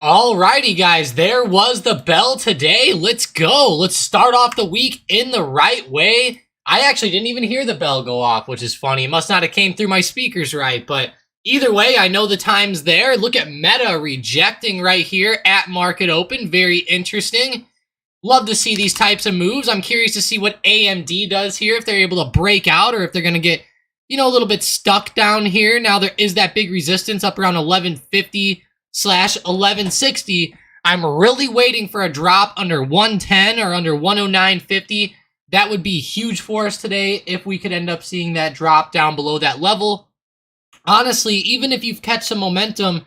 Alrighty, guys, there was the bell today. Let's go. Let's start off the week in the right way. I actually didn't even hear the bell go off, which is funny. It must not have came through my speakers right, but either way, I know the time's there. Look at Meta rejecting right here at market open. Very interesting. Love to see these types of moves. I'm curious to see what AMD does here, if they're able to break out or if they're going to get, a little bit stuck down here. Now there is that big resistance up around 1150 slash 1160. I'm really waiting for a drop under 110 or under 109.50. That would be huge for us today if we could end up seeing that drop down below that level. Honestly, even if you've catch some momentum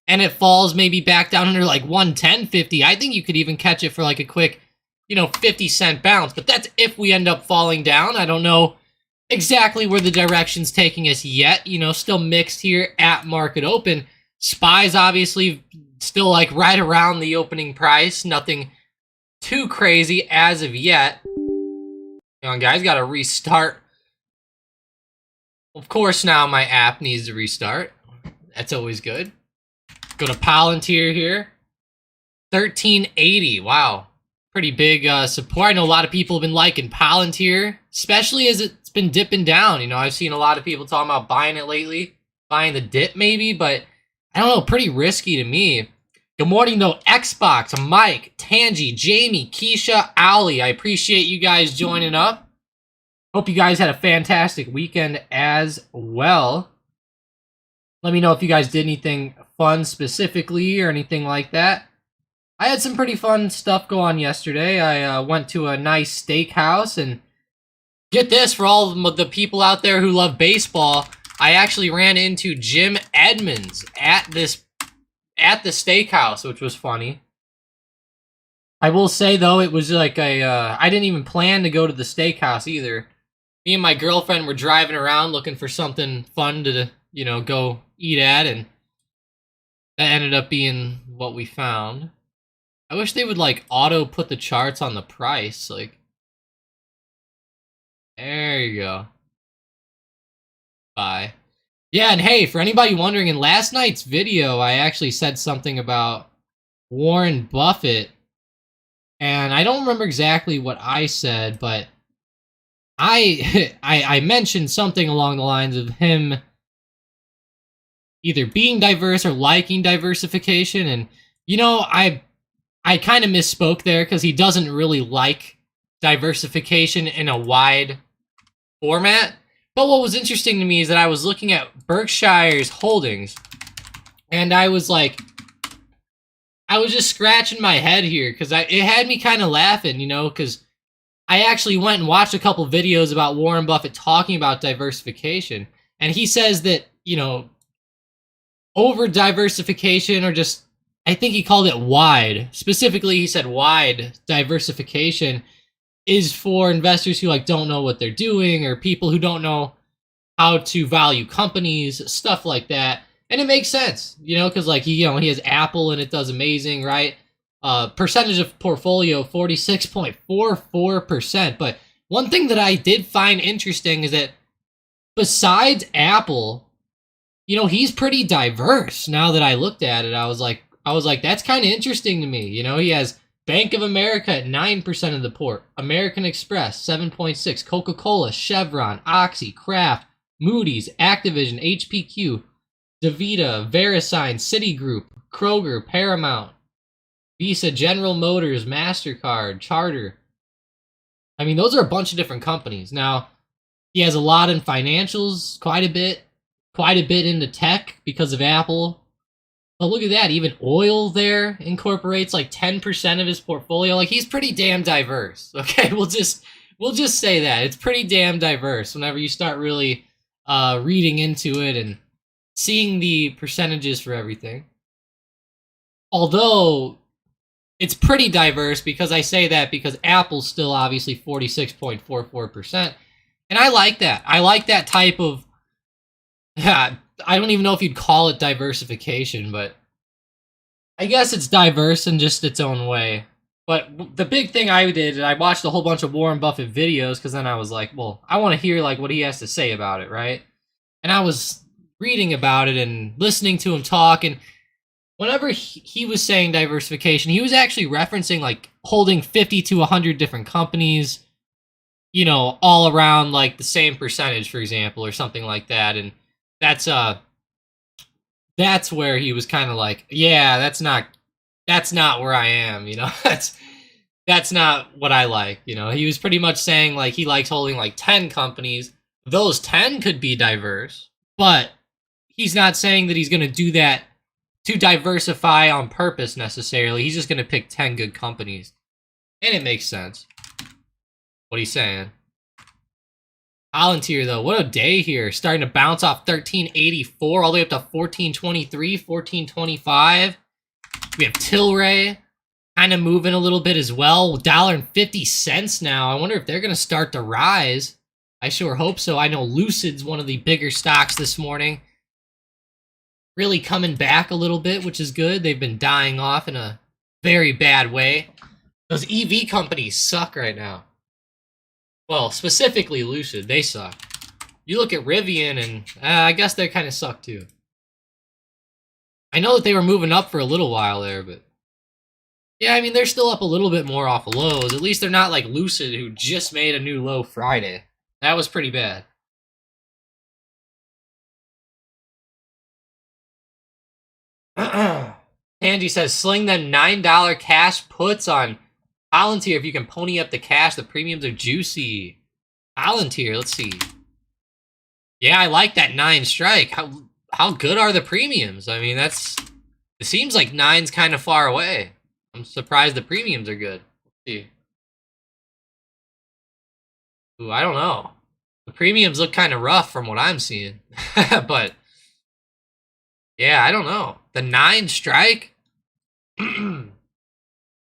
and it falls maybe back down under like 110.50, I think you could even catch it for like a quick, 50-cent bounce. But that's if we end up falling down. I don't know exactly where the direction's taking us yet. Still mixed here at market open. SPY's obviously still like right around the opening price. Nothing too crazy as of yet. Hang on, guys, gotta restart. Of course, now my app needs to restart. That's always good. Go to Palantir here. 1380. Wow. Pretty big support. I know a lot of people have been liking Palantir, especially as it's been dipping down. I've seen a lot of people talking about buying it lately. Buying the dip maybe, but I don't know, pretty risky to me. Good morning, though, Xbox, Mike, Tangi, Jamie, Keisha, Ali. I appreciate you guys joining up. Hope you guys had a fantastic weekend as well. Let me know if you guys did anything fun specifically or anything like that. I had some pretty fun stuff go on yesterday. I went to a nice steakhouse, and get this, for all of the people out there who love baseball, I actually ran into Jim Edmonds at the steakhouse, which was funny. I will say, though, it was like I didn't even plan to go to the steakhouse either. Me and my girlfriend were driving around looking for something fun to, go eat at, and that ended up being what we found. I wish they would, like, auto put the charts on the price. Like, there you go. Bye. Yeah, and hey, for anybody wondering, in last night's video, I actually said something about Warren Buffett, and I don't remember exactly what I said, but I mentioned something along the lines of him either being diverse or liking diversification, and I kind of misspoke there because he doesn't really like diversification in a wide format. But what was interesting to me is that I was looking at Berkshire's holdings, and I was just scratching my head here because it had me kind of laughing, because I actually went and watched a couple videos about Warren Buffett talking about diversification, and he says that, over diversification, or just, I think he called it wide. Specifically, he said wide diversification is for investors who don't know what they're doing, or people who don't know how to value companies, stuff like that. And it makes sense, because he has Apple and it does amazing, right? Percentage of portfolio 46.44%. But one thing that I did find interesting is that besides Apple, he's pretty diverse. Now that I looked at it, I was like, that's kind of interesting to me. He has Bank of America at 9% of the port, American Express 7.6, Coca-Cola, Chevron, Oxy, Kraft, Moody's, Activision, HPQ, DaVita, VeriSign, Citigroup, Kroger, Paramount, Visa, General Motors, MasterCard, Charter. I mean, those are a bunch of different companies. Now, he has a lot in financials, quite a bit into tech because of Apple. But look at that, even oil there incorporates like 10% of his portfolio. Like, he's pretty damn diverse. Okay, we'll just say that. It's pretty damn diverse whenever you start really reading into it and seeing the percentages for everything. Although it's pretty diverse, because I say that because Apple's still obviously 46.44%. And I like that. I like that type of, I don't even know if you'd call it diversification, but I guess it's diverse in just its own way. But the big thing I did, I watched a whole bunch of Warren Buffett videos, because then I was like, well, I want to hear what he has to say about it, right? And I was reading about it and listening to him talk, and whenever he was saying diversification, he was actually referencing like holding 50 to 100 different companies, you know, all around like the same percentage, for example, or something like that. And that's that's where he was kind of like, yeah, that's not where I am, you know. That's not what I like, you know. He was pretty much saying like he likes holding like 10 companies. Those 10 could be diverse, but he's not saying that he's going to do that to diversify on purpose necessarily. He's just going to pick 10 good companies. And it makes sense. What he's saying. Palantir, though, what a day here. Starting to bounce off 1384 all the way up to 1423, 1425. We have Tilray kind of moving a little bit as well. $1.50 now. I wonder if they're going to start to rise. I sure hope so. I know Lucid's one of the bigger stocks this morning. Really coming back a little bit, which is good. They've been dying off in a very bad way. Those EV companies suck right now. Well, specifically Lucid, they suck. You look at Rivian, and I guess they kind of suck too. I know that they were moving up for a little while there, but yeah, I mean, they're still up a little bit more off of lows. At least they're not like Lucid, who just made a new low Friday. That was pretty bad. Angie says, sling them $9 cash puts on Palantir. If you can pony up the cash, the premiums are juicy. Palantir, let's see. Yeah, I like that 9 strike. How good are the premiums? I mean, it seems like 9's kind of far away. I'm surprised the premiums are good. Let's see. Ooh, I don't know. The premiums look kind of rough from what I'm seeing. But yeah, I don't know. The 9 strike for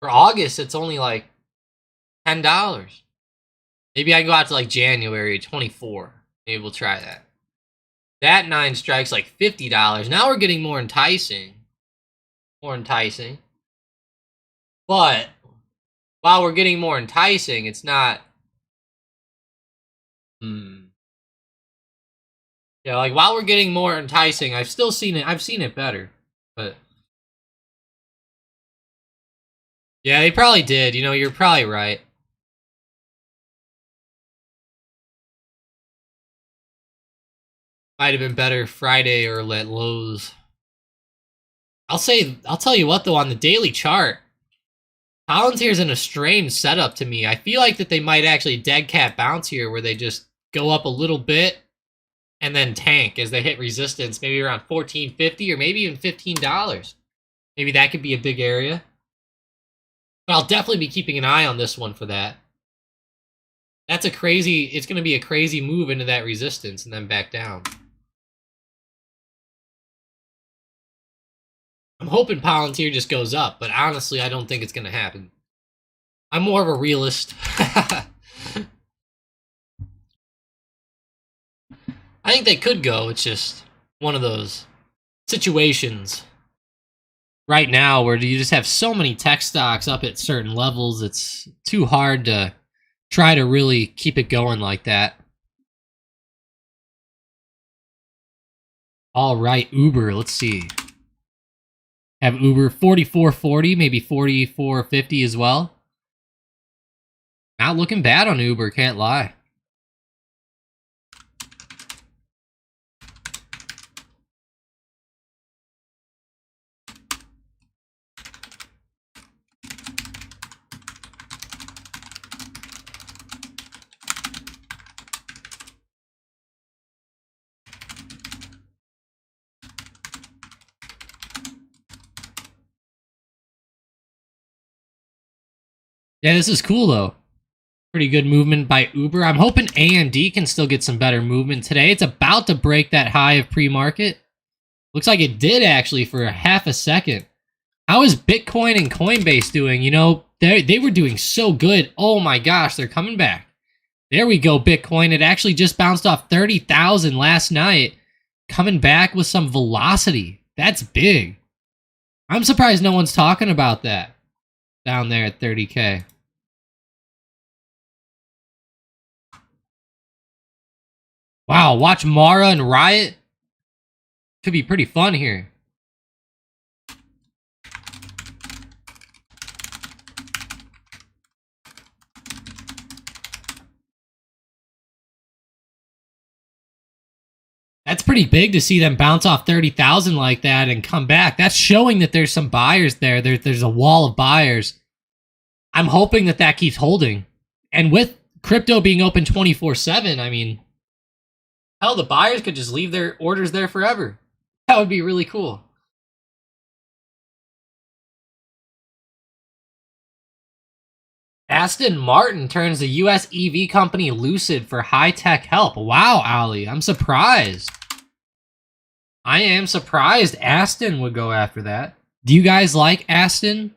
August, it's only like $10. Maybe I can go out to like January 24. Maybe we'll try that. That 9 strikes like $50. Now we're getting more enticing. More enticing. But while we're getting more enticing, it's not. Yeah, like while we're getting more enticing, I've seen it better. But yeah, they probably did. You know, you're probably right. Might have been better Friday or let Lowe's. I'll tell you what though, on the daily chart, Palantir's in a strange setup to me. I feel like that they might actually dead cat bounce here, where they just go up a little bit and then tank as they hit resistance, maybe around $14.50 or maybe even $15. Maybe that could be a big area. But I'll definitely be keeping an eye on this one for that. It's going to be a crazy move into that resistance and then back down. I'm hoping Palantir just goes up, but honestly, I don't think it's going to happen. I'm more of a realist. I think they could go. It's just one of those situations right now where you just have so many tech stocks up at certain levels. It's too hard to try to really keep it going like that. All right, Uber. Let's see. Have Uber 44.40, maybe 44.50 as well. Not looking bad on Uber, can't lie. Yeah, this is cool though. Pretty good movement by Uber. I'm hoping AMD can still get some better movement today. It's about to break that high of pre-market. Looks like it did actually for a half a second. How is Bitcoin and Coinbase doing? You know, they were doing so good. Oh my gosh, they're coming back. There we go, Bitcoin. It actually just bounced off 30,000 last night. Coming back with some velocity. That's big. I'm surprised no one's talking about that down there at 30K. Wow, watch Mara and Riot. Could be pretty fun here. That's pretty big to see them bounce off 30,000 like that and come back. That's showing that there's some buyers there. There's a wall of buyers. I'm hoping that that keeps holding. And with crypto being open 24/7, I mean, hell, the buyers could just leave their orders there forever. That would be really cool. Aston Martin turns the US EV company Lucid for high-tech help. Wow, Ali, I'm surprised. I am surprised Aston would go after that. Do you guys like Aston?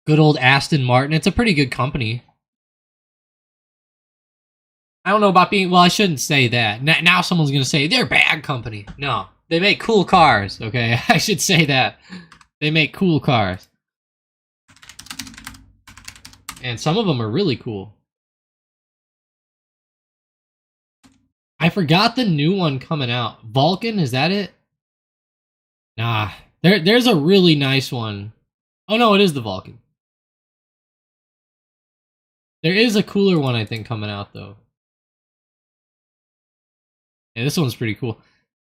Good old Aston Martin. It's a pretty good company. I don't know about being... Well, I shouldn't say that. Now someone's going to say, they're a bad company. No, they make cool cars, okay? I should say that. They make cool cars. And some of them are really cool. I forgot the new one coming out. Vulcan, is that it? Nah. There's a really nice one. Oh no, it is the Vulcan. There is a cooler one, I think, coming out, though. Yeah, this one's pretty cool.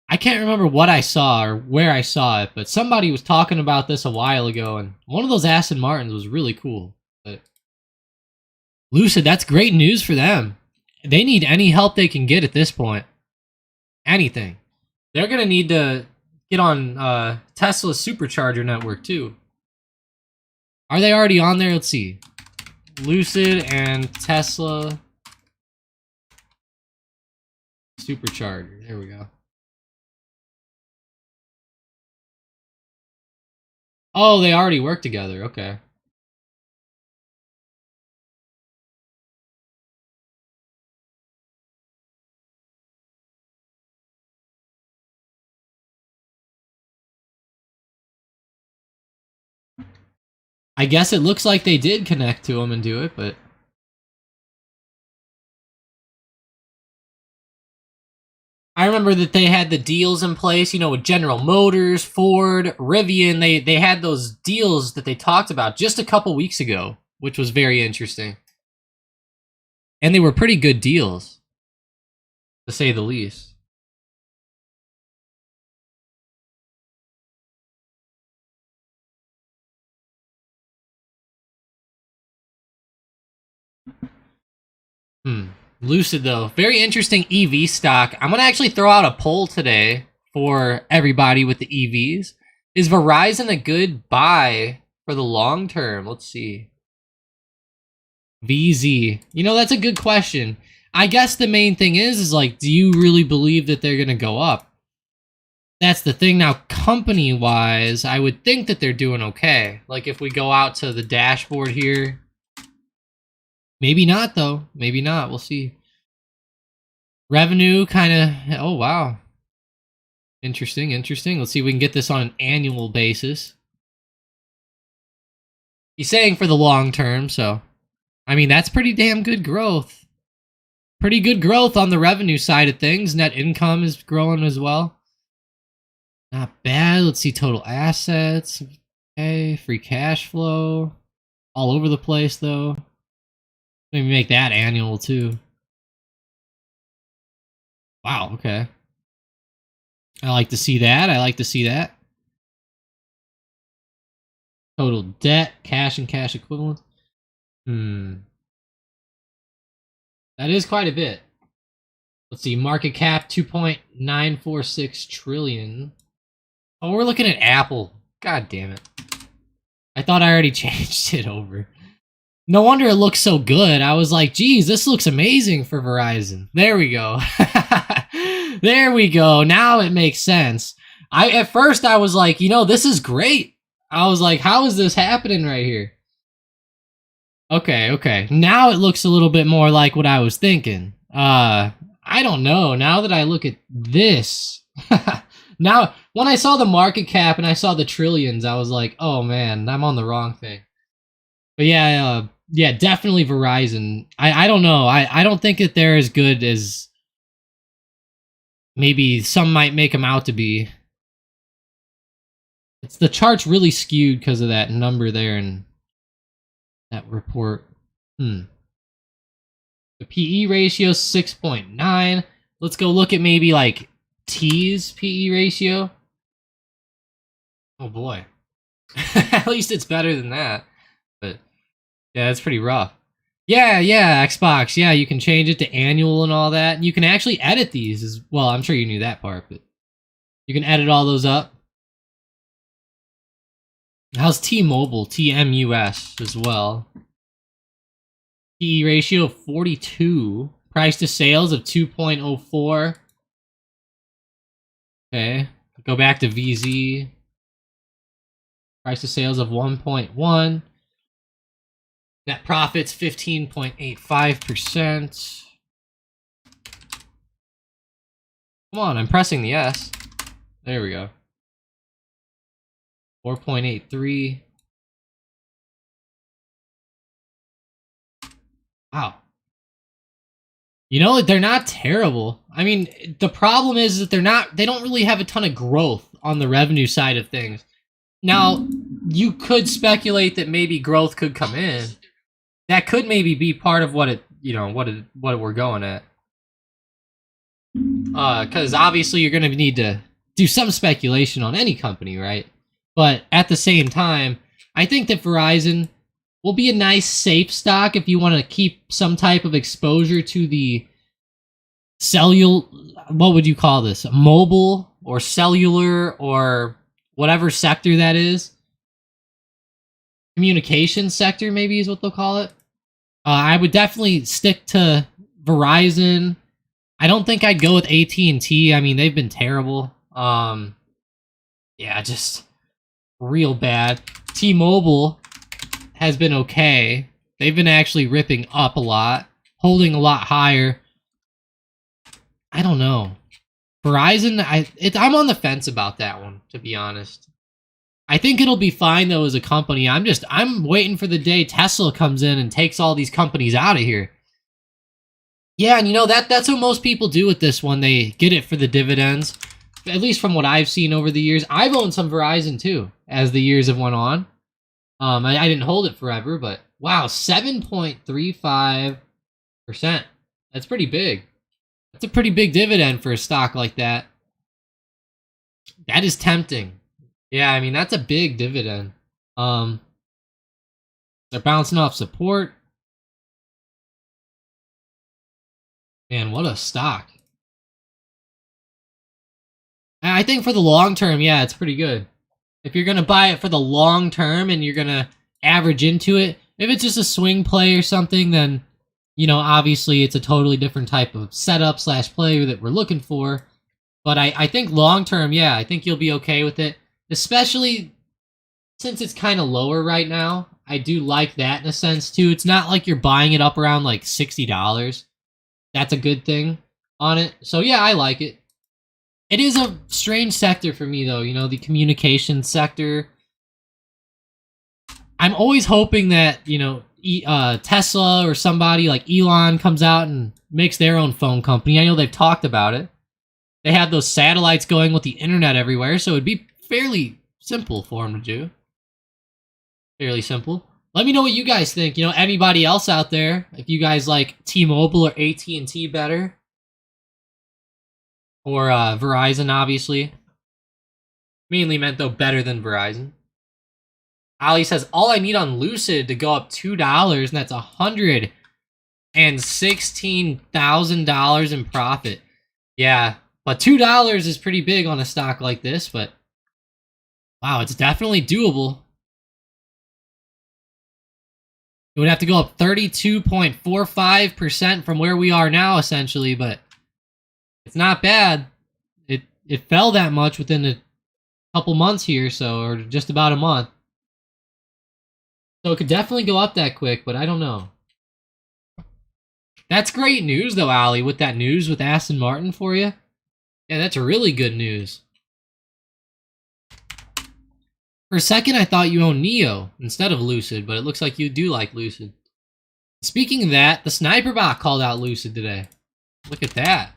I can't remember what I saw or where I saw it, but somebody was talking about this a while ago, and one of those Aston Martins was really cool. But Lucid, that's great news for them. They need any help they can get at this point. Anything. They're going to need to get on Tesla's supercharger network, too. Are they already on there? Let's see. Lucid and Tesla supercharger. There we go. Oh, they already work together. Okay. I guess it looks like they did connect to them and do it, but... I remember that they had the deals in place, you know, with General Motors, Ford, Rivian. They had those deals that they talked about just a couple weeks ago, which was very interesting. And they were pretty good deals, to say the least. Lucid, though. Very interesting EV stock. I'm going to actually throw out a poll today for everybody with the EVs. Is Verizon a good buy for the long term? Let's see. VZ. You know, that's a good question. I guess the main thing is like, do you really believe that they're going to go up? That's the thing. Now, company-wise, I would think that they're doing okay. Like, if we go out to the dashboard here... Maybe not, though. Maybe not. We'll see. Revenue kind of... Oh, wow. Interesting, interesting. Let's see if we can get this on an annual basis. He's saying for the long term, so... I mean, that's pretty damn good growth. Pretty good growth on the revenue side of things. Net income is growing as well. Not bad. Let's see total assets. Okay, free cash flow. All over the place, though. Maybe make that annual, too. Wow, okay. I like to see that. I like to see that. Total debt, cash and cash equivalents. That is quite a bit. Let's see, market cap 2.946 trillion. Oh, we're looking at Apple. God damn it. I thought I already changed it over. No wonder it looks so good. I was like, geez, this looks amazing for Verizon. There we go. There we go. Now it makes sense. At first I was like, you know, this is great. I was like, how is this happening right here? Okay, okay. Now it looks a little bit more like what I was thinking. I don't know. Now that I look at this. Now, when I saw the market cap and I saw the trillions, I was like, oh man, I'm on the wrong thing. But yeah, yeah, definitely Verizon. I don't know. I don't think that they're as good as maybe some might make them out to be. It's the chart's really skewed because of that number there and that report. The PE ratio 6.9. Let's go look at maybe like T's PE ratio. Oh boy. At least it's better than that. But yeah, that's pretty rough. Yeah, Xbox. Yeah, you can change it to annual and all that. And you can actually edit these as well. I'm sure you knew that part, but you can edit all those up. How's T-Mobile? TMUS as well. PE ratio of 42. Price to sales of 2.04. Okay. Go back to VZ. Price to sales of 1.1. Net profits 15.85%. Come on, I'm pressing the S. There we go. 4.83. Wow. You know, they're not terrible. I mean, the problem is that they don't really have a ton of growth on the revenue side of things. Now, you could speculate that maybe growth could come in. That could maybe be part of what we're going at. Because obviously you're going to need to do some speculation on any company, right? But at the same time, I think that Verizon will be a nice safe stock if you want to keep some type of exposure to the what would you call this? Mobile or cellular or whatever sector that is. Communication sector maybe is what they'll call it. I would definitely stick to Verizon. I don't think I'd go with AT&T. I mean, they've been terrible. Yeah, just real bad. T-Mobile has been okay. They've been actually ripping up a lot, holding a lot higher. I don't know. Verizon, I'm on the fence about that one, to be honest. I think it'll be fine though as a company. I'm waiting for the day Tesla comes in and takes all these companies out of here. Yeah, and you know that's what most people do with this one. They get it for the dividends. At least from what I've seen over the years. I've owned some Verizon too, as the years have went on. I didn't hold it forever, but wow, 7.35%. That's pretty big. That's a pretty big dividend for a stock like that. That is tempting. Yeah, I mean, that's a big dividend. They're bouncing off support. Man, what a stock. I think for the long term, yeah, it's pretty good. If you're going to buy it for the long term and you're going to average into it, if it's just a swing play or something, then, you know, obviously it's a totally different type of setup / player that we're looking for. But I think long term, yeah, I think you'll be okay with it. Especially since it's kind of lower right now. I do like that in a sense, too. It's not like you're buying it up around like $60. That's a good thing on it. So, yeah, I like it. It is a strange sector for me, though, you know, the communication sector. I'm always hoping that, you know, Tesla or somebody like Elon comes out and makes their own phone company. I know they've talked about it. They have those satellites going with the internet everywhere, so it'd be fairly simple for them to do. Fairly simple. Let me know what you guys think. You know, anybody else out there, if you guys like T-Mobile or AT&T better. Or Verizon, obviously. Mainly meant, though, better than Verizon. Ali says, all I need on Lucid to go up $2, and that's $116,000 in profit. Yeah, but $2 is pretty big on a stock like this, but wow, it's definitely doable. It would have to go up 32.45% from where we are now, essentially, but it's not bad. It fell that much within a couple months here, or just about a month. So it could definitely go up that quick, but I don't know. That's great news, though, Ali, with that news with Aston Martin for you. Yeah, that's really good news. For a second, I thought you owned Neo instead of Lucid, but it looks like you do like Lucid. Speaking of that, the Sniperbot called out Lucid today. Look at that.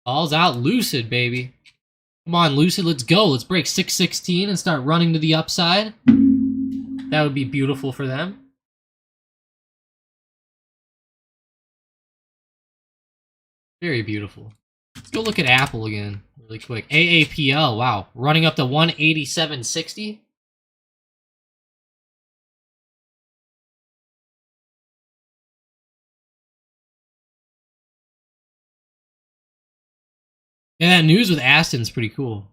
Calls out Lucid, baby. Come on, Lucid, let's go. Let's break 616 and start running to the upside. That would be beautiful for them. Very beautiful. Let's go look at Apple again really quick. AAPL, wow. Running up to 187.60. Yeah, that news with Aston's pretty cool.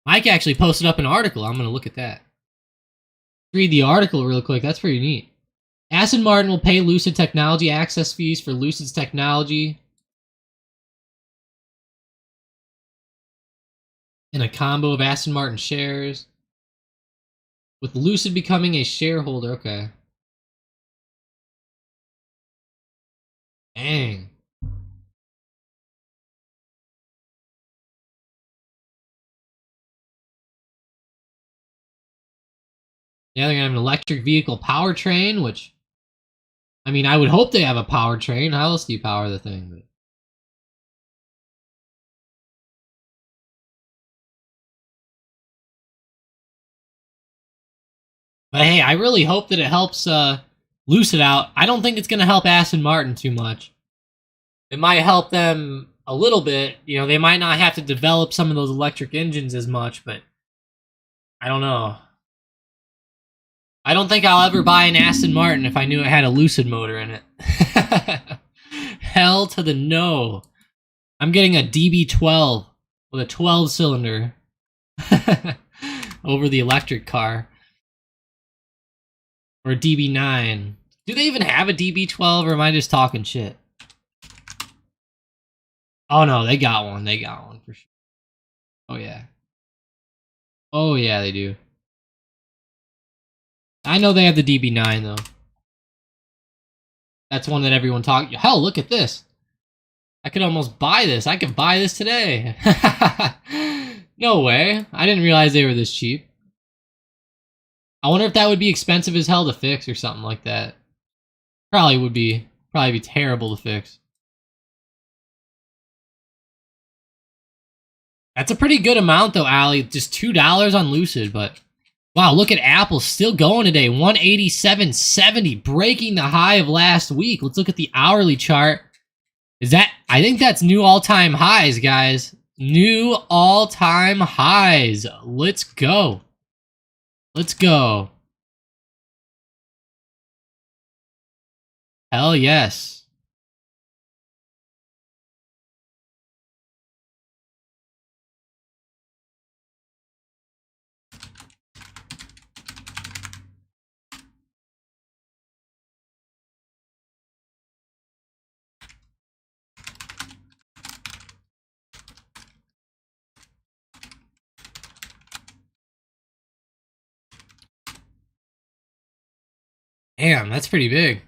Mike actually posted up an article. I'm going to look at that. Read the article real quick. That's pretty neat. Aston Martin will pay Lucid Technology access fees for Lucid's technology in a combo of Aston Martin shares, with Lucid becoming a shareholder. Okay. Dang. Yeah, they're gonna have an electric vehicle powertrain, which, I mean, I would hope they have a powertrain. How else do you power the thing? But hey, I really hope that it helps Lucid out. I don't think it's gonna help Aston Martin too much. It might help them a little bit. You know, they might not have to develop some of those electric engines as much, but I don't know. I don't think I'll ever buy an Aston Martin if I knew it had a Lucid motor in it. Hell to the no. I'm getting a DB12 with a 12-cylinder over the electric car. Or a DB9. Do they even have a DB12, or am I just talking shit? Oh no, they got one. They got one for sure. Oh yeah. Oh yeah, they do. I know they have the DB9 though. That's one that everyone talks. Hell, look at this. I could almost buy this. I could buy this today. No way. I didn't realize they were this cheap. I wonder if that would be expensive as hell to fix or something like that. Probably would be. Probably be terrible to fix. That's a pretty good amount though, Ali. Just $2 on Lucid, but wow, look at Apple still going today. 187.70, breaking the high of last week. Let's look at the hourly chart. Is that, I think that's new all-time highs, guys. New all-time highs. Let's go. Let's go. Hell yes. Damn, that's pretty big.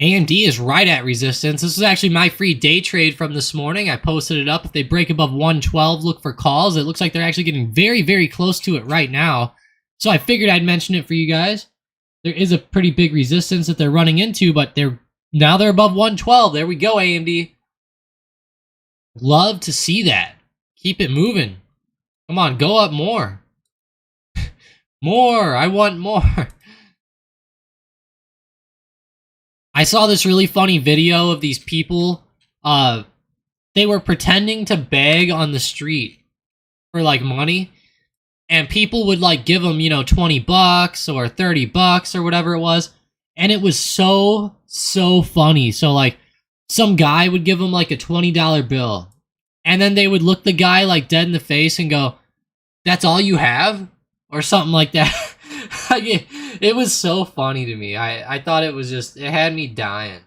AMD is right at resistance. This is actually my free day trade from this morning. I posted it up. If they break above 112, look for calls. It looks like they're actually getting very, very close to it right now. So I figured I'd mention it for you guys. There is a pretty big resistance that they're running into, but now they're above 112. There we go, AMD. Love to see that. Keep it moving. Come on, go up more. More. I want more. I saw this really funny video of these people. They were pretending to beg on the street for like money, and people would like give them, you know, $20 or $30 or whatever it was, and it was so funny. So like, some guy would give them like a $20 bill, and then they would look the guy like dead in the face and go, "That's all you have?" or something like that. It was so funny to me. I thought it was just, it had me dying.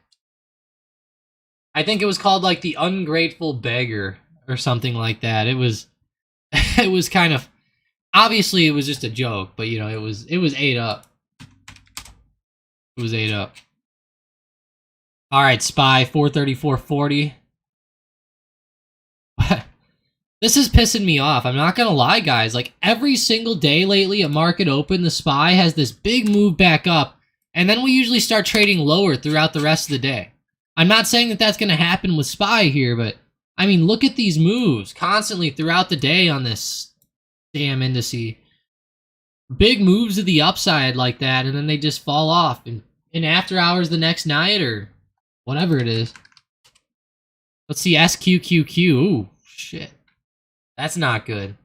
I think it was called like the Ungrateful Beggar or something like that. It was it was kind of, obviously it was just a joke, but you know, it was ate up. It was ate up. All right, SPY 434.40. This is pissing me off. I'm not gonna lie, guys. Like, every single day lately at market open, the SPY has this big move back up, and then we usually start trading lower throughout the rest of the day. I'm not saying that that's gonna happen with SPY here, but I mean, look at these moves constantly throughout the day on this damn indice. big moves to the upside like that, and then they just fall off in after hours the next night or whatever it is. Let's see, SQQQ. Ooh, shit. That's not good.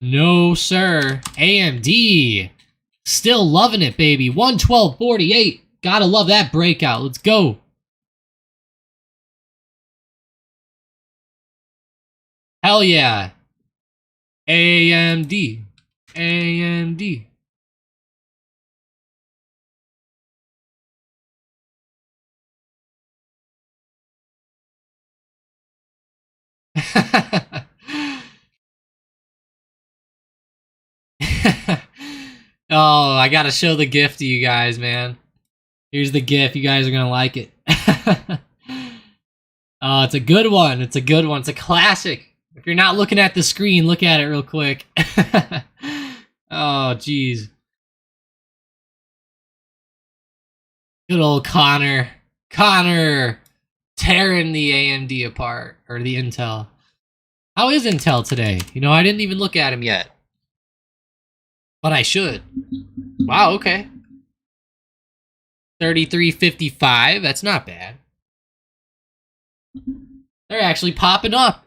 No, sir. AMD. Still loving it, baby. 112.48. Gotta love that breakout. Let's go. Hell yeah. AMD. AMD. Oh, I gotta show the GIF to you guys, man. Here's the GIF. You guys are gonna like it. Oh, it's a good one. It's a good one. It's a classic. If you're not looking at the screen, look at it real quick. Oh, jeez. Good old Connor. Connor tearing the AMD apart, or the Intel. How is Intel today? You know, I didn't even look at him yet. But I should. Wow, okay. 33.55, that's not bad. They're actually popping up.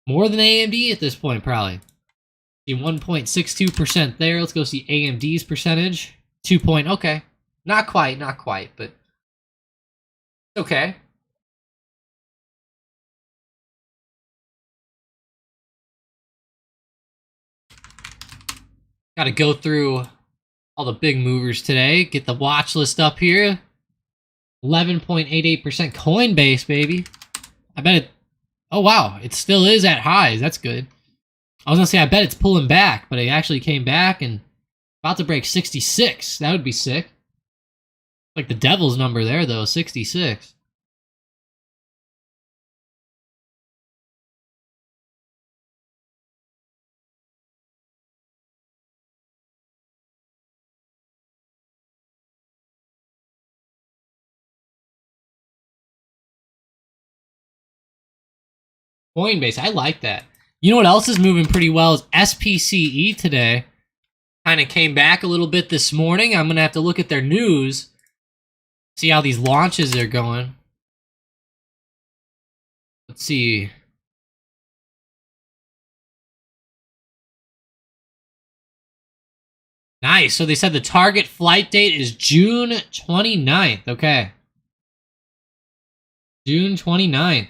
More than AMD at this point, probably. See 1.62% there. Let's go see AMD's percentage. 2 point, okay. Not quite, but okay. Got to go through all the big movers today. Get the watch list up here. 11.88% Coinbase, baby. I bet it... Oh, wow. It still is at highs. That's good. I was going to say, I bet it's pulling back, but it actually came back and about to break 66. That would be sick. Like the devil's number there, though. 66. Coinbase, I like that. You know what else is moving pretty well is SPCE today. Kind of came back a little bit this morning. I'm going to have to look at their news. See how these launches are going. Let's see. Nice. So they said the target flight date is June 29th. Okay. June 29th.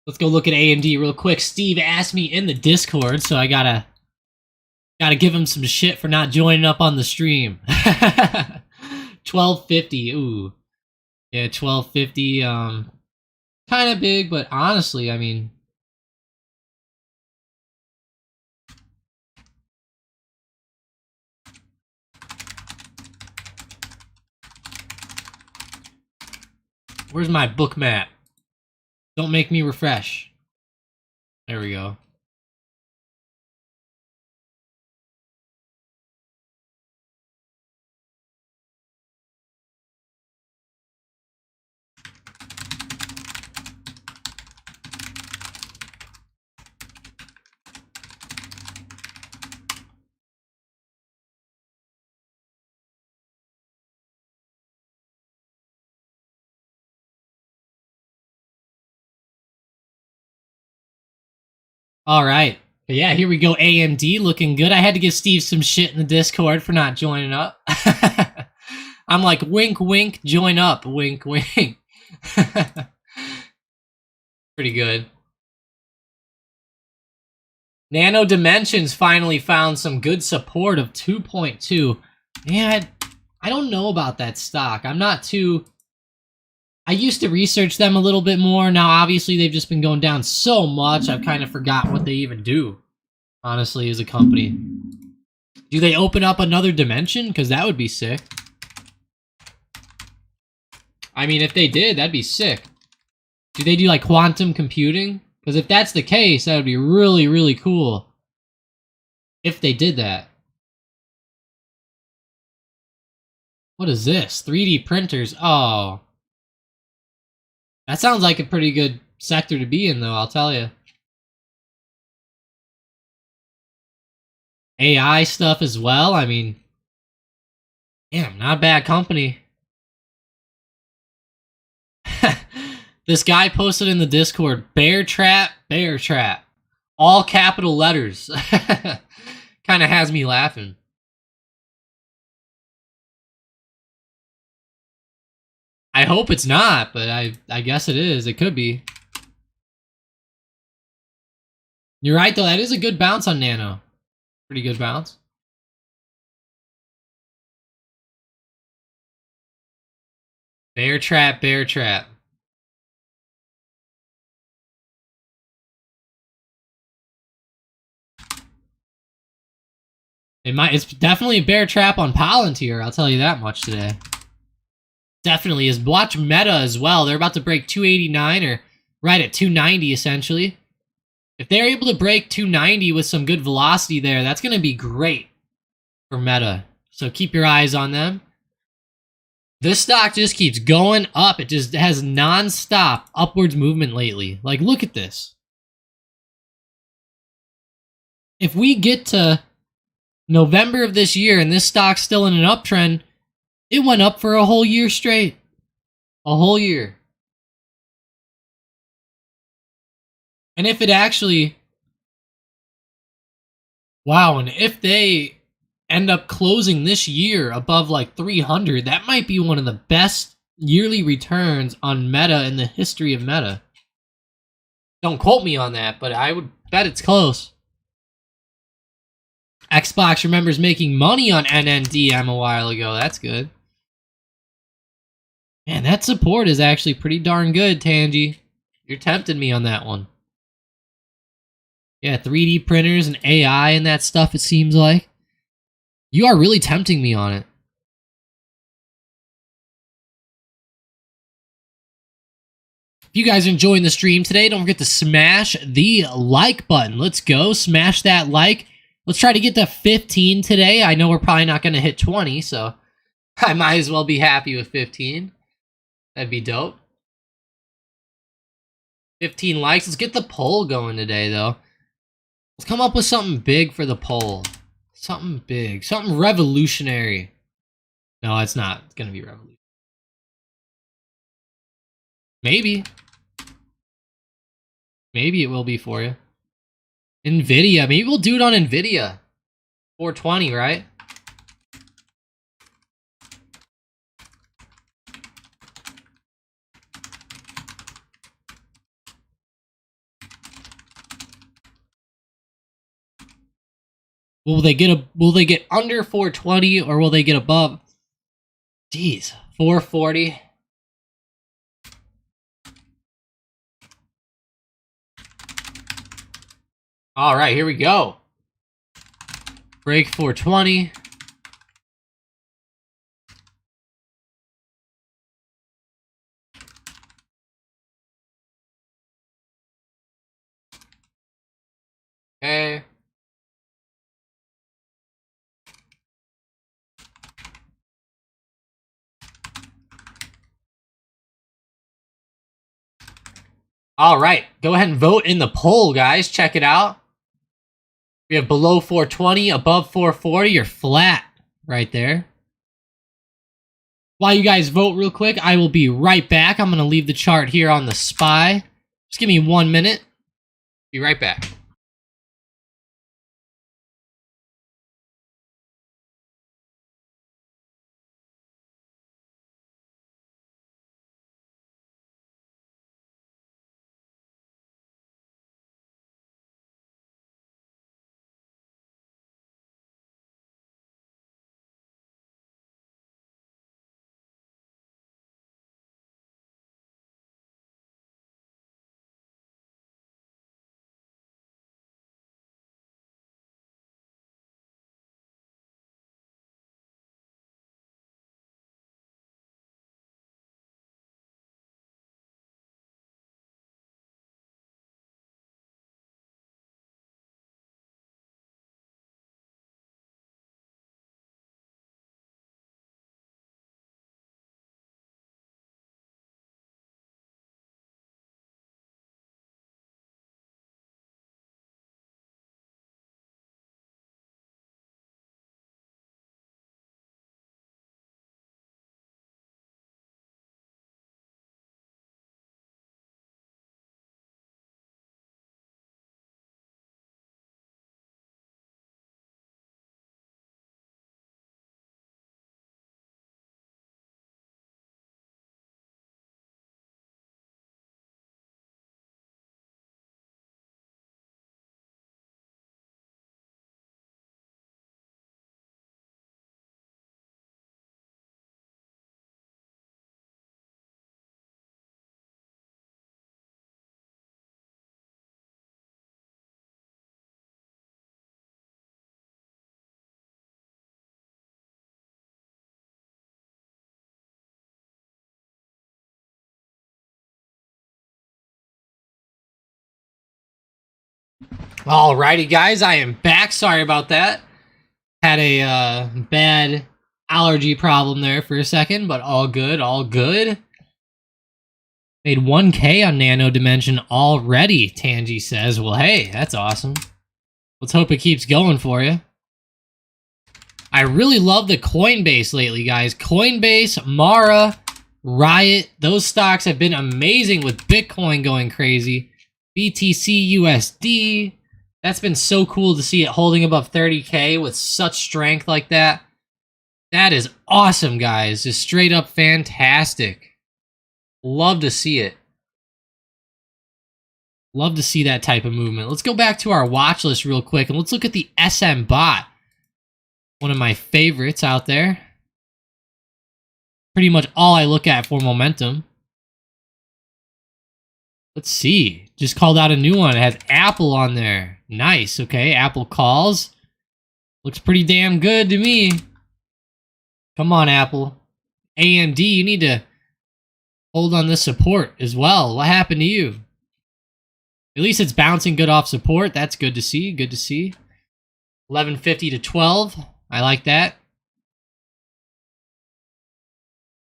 Let's go look at AMD real quick. Steve asked me in the Discord, so I gotta give him some shit for not joining up on the stream. 1250. Ooh, yeah, 1250. Kind of big, but honestly, I mean, where's my book map? Don't make me refresh. There we go. All right. But yeah, here we go. AMD looking good. I had to give Steve some shit in the Discord for not joining up. I'm like, wink, wink, join up. Wink, wink. Pretty good. Nano Dimensions finally found some good support of 2.2. Man, I don't know about that stock. I'm not too I used to research them a little bit more. Now, obviously, they've just been going down so much, I've kind of forgot what they even do, honestly, as a company. Do they open up another dimension? Because that would be sick. I mean, if they did, that'd be sick. Do they do, like, quantum computing? Because if that's the case, that would be really, really cool. If they did that. What is this? 3D printers? Oh. That sounds like a pretty good sector to be in, though, I'll tell you. AI stuff as well, I mean... Damn, not a bad company. This guy posted in the Discord, bear trap, bear trap. All capital letters. Kind of has me laughing. I hope it's not, but I guess it is. It could be. You're right, though. That is a good bounce on Nano. Pretty good bounce. Bear trap, bear trap. It's definitely a bear trap on Palantir, I'll tell you that much today. Definitely is. Watch Meta as well. They're about to break 289, or right at 290 essentially. If they're able to break 290 with some good velocity there, that's going to be great for Meta. So keep your eyes on them. This stock just keeps going up. It just has non-stop upwards movement lately. Like, look at this. If we get to November of this year and this stock's still in an uptrend, it went up for a whole year straight. A whole year. And if it actually... Wow, and if they end up closing this year above like 300, that might be one of the best yearly returns on Meta in the history of Meta. Don't quote me on that, but I would bet it's close. Xbox remembers making money on NNDM a while ago. That's good. Man, that support is actually pretty darn good, Tangy. You're tempting me on that one. Yeah, 3D printers and AI and that stuff, it seems like. You are really tempting me on it. If you guys are enjoying the stream today, don't forget to smash the like button. Let's go. Smash that like. Let's try to get to 15 today. I know we're probably not going to hit 20, so I might as well be happy with 15. That'd be dope. 15 likes. Let's get the poll going today, though. Let's come up with something big for the poll. Something big. Something revolutionary. No, it's not. It's going to be revolutionary. Maybe. Maybe it will be for you. NVIDIA. Maybe we'll do it on NVIDIA. 420, right? Will they get under 420 or will they get above? Jeez, 440. All right, here we go. Break 420. Okay. All right, go ahead and vote in the poll, guys. Check it out. We have below 420, above 440, or flat right there. While you guys vote real quick, I will be right back. I'm going to leave the chart here on the SPY. Just give me 1 minute. Be right back. Alrighty, guys, I am back. Sorry about that. Had a bad allergy problem there for a second, but all good, all good. Made 1K on Nano Dimension already, Tangy says. Well, hey, that's awesome. Let's hope it keeps going for you. I really love the Coinbase lately, guys. Coinbase, Mara, Riot, those stocks have been amazing with Bitcoin going crazy. BTC USD, that's been so cool to see it holding above 30K with such strength like that. That is awesome, guys. Just straight up fantastic. Love to see it. Love to see that type of movement. Let's go back to our watch list real quick and let's look at the SM bot. One of my favorites out there. Pretty much all I look at for momentum. Let's see. Just called out a new one. It has Apple on there. Nice. Okay, Apple calls. Looks pretty damn good to me. Come on, Apple. AMD, you need to hold on this support as well. What happened to you? At least it's bouncing good off support. That's good to see. Good to see. 1150 to 12. I like that.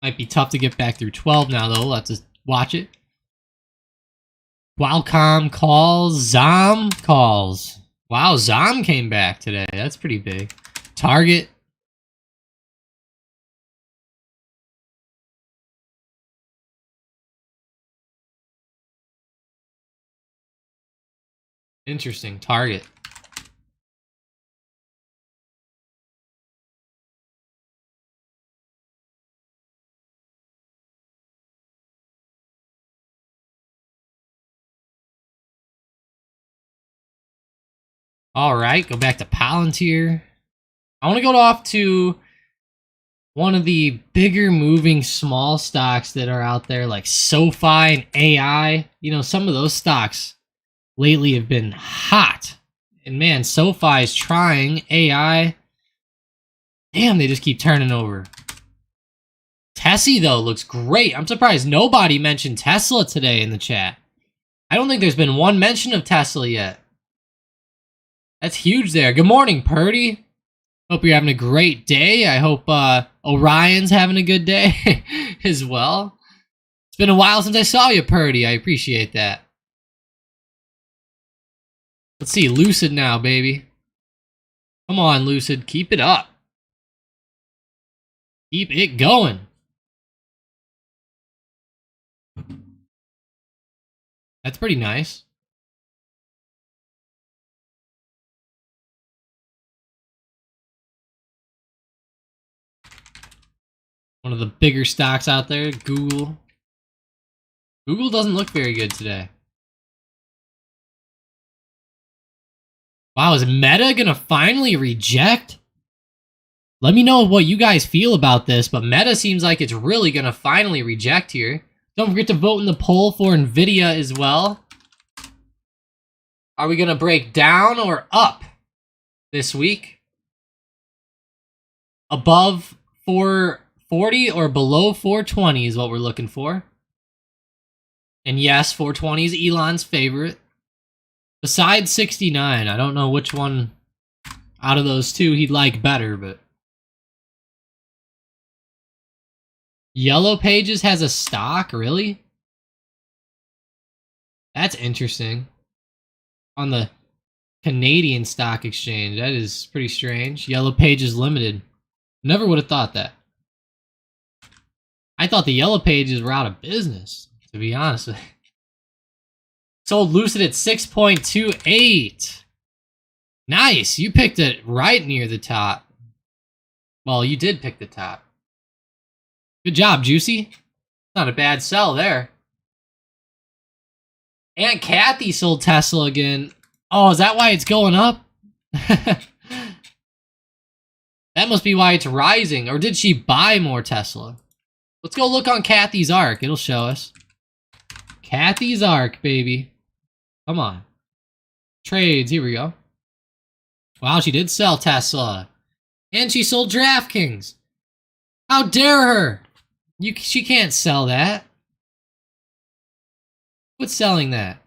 Might be tough to get back through 12 now, though. We'll have to watch it. Qualcomm calls. Zom calls. Wow, Zom came back today. That's pretty big. Target. Interesting. Target. All right, go back to Palantir. I want to go off to one of the bigger moving small stocks that are out there, like SoFi and AI. You know, some of those stocks lately have been hot. And man, SoFi is trying. AI, damn, they just keep turning over. Tessie, though, looks great. I'm surprised nobody mentioned Tesla today in the chat. I don't think there's been one mention of Tesla yet. That's huge there. Good morning, Purdy. Hope you're having a great day. I hope Orion's having a good day as well. It's been a while since I saw you, Purdy. I appreciate that. Let's see, Lucid now, baby. Come on, Lucid. Keep it up. Keep it going. That's pretty nice. One of the bigger stocks out there, Google. Google doesn't look very good today. Wow, is Meta gonna finally reject? Let me know what you guys feel about this, but Meta seems like it's really gonna finally reject here. Don't forget to vote in the poll for Nvidia as well. Are we gonna break down or up this week? Above 440 or below 420 is what we're looking for. And yes, 420 is Elon's favorite. Besides 69, I don't know which one out of those two he'd like better, but Yellow Pages has a stock, really? That's interesting. On the Canadian Stock Exchange, that is pretty strange. Yellow Pages Limited. Never would have thought that. I thought the Yellow Pages were out of business, to be honest with you. Sold Lucid at 6.28. Nice. You picked it right near the top. Well, you did pick the top. Good job, Juicy. Not a bad sell there. Aunt Kathy sold Tesla again. Oh, is that why it's going up? That must be why it's rising. Or did she buy more Tesla? Let's go look on Kathy's Arc. It'll show us. Kathy's Arc, baby. Come on. Trades, here we go. Wow, she did sell Tesla. And she sold DraftKings. How dare her? She can't sell that. What's selling that?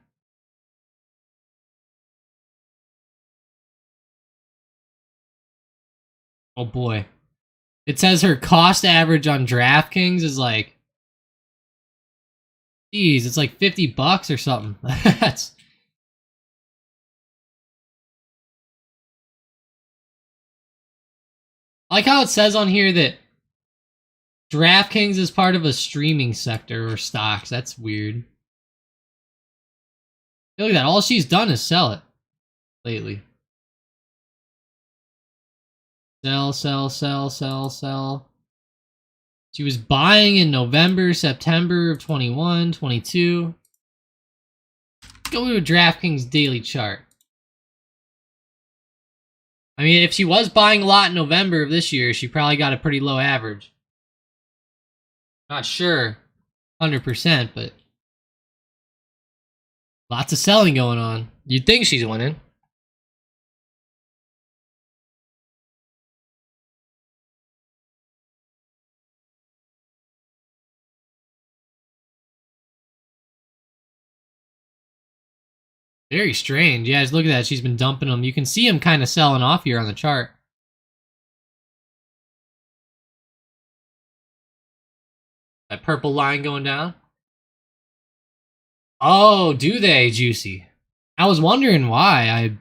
Oh boy. It says her cost average on DraftKings is like, geez, it's like $50 or something. That's I like how it says on here that DraftKings is part of a streaming sector or stocks. That's weird. Look at that. All she's done is sell it lately. Sell, sell, sell, sell, sell. She was buying in November, September of 21, 22. Go to a DraftKings daily chart. I mean, if she was buying a lot in November of this year, she probably got a pretty low average. Not sure 100%, but lots of selling going on. You'd think she's winning. Very strange. Yeah, just look at that. She's been dumping them. You can see them kind of selling off here on the chart. That purple line going down. Oh, do they, Juicy? I was wondering why.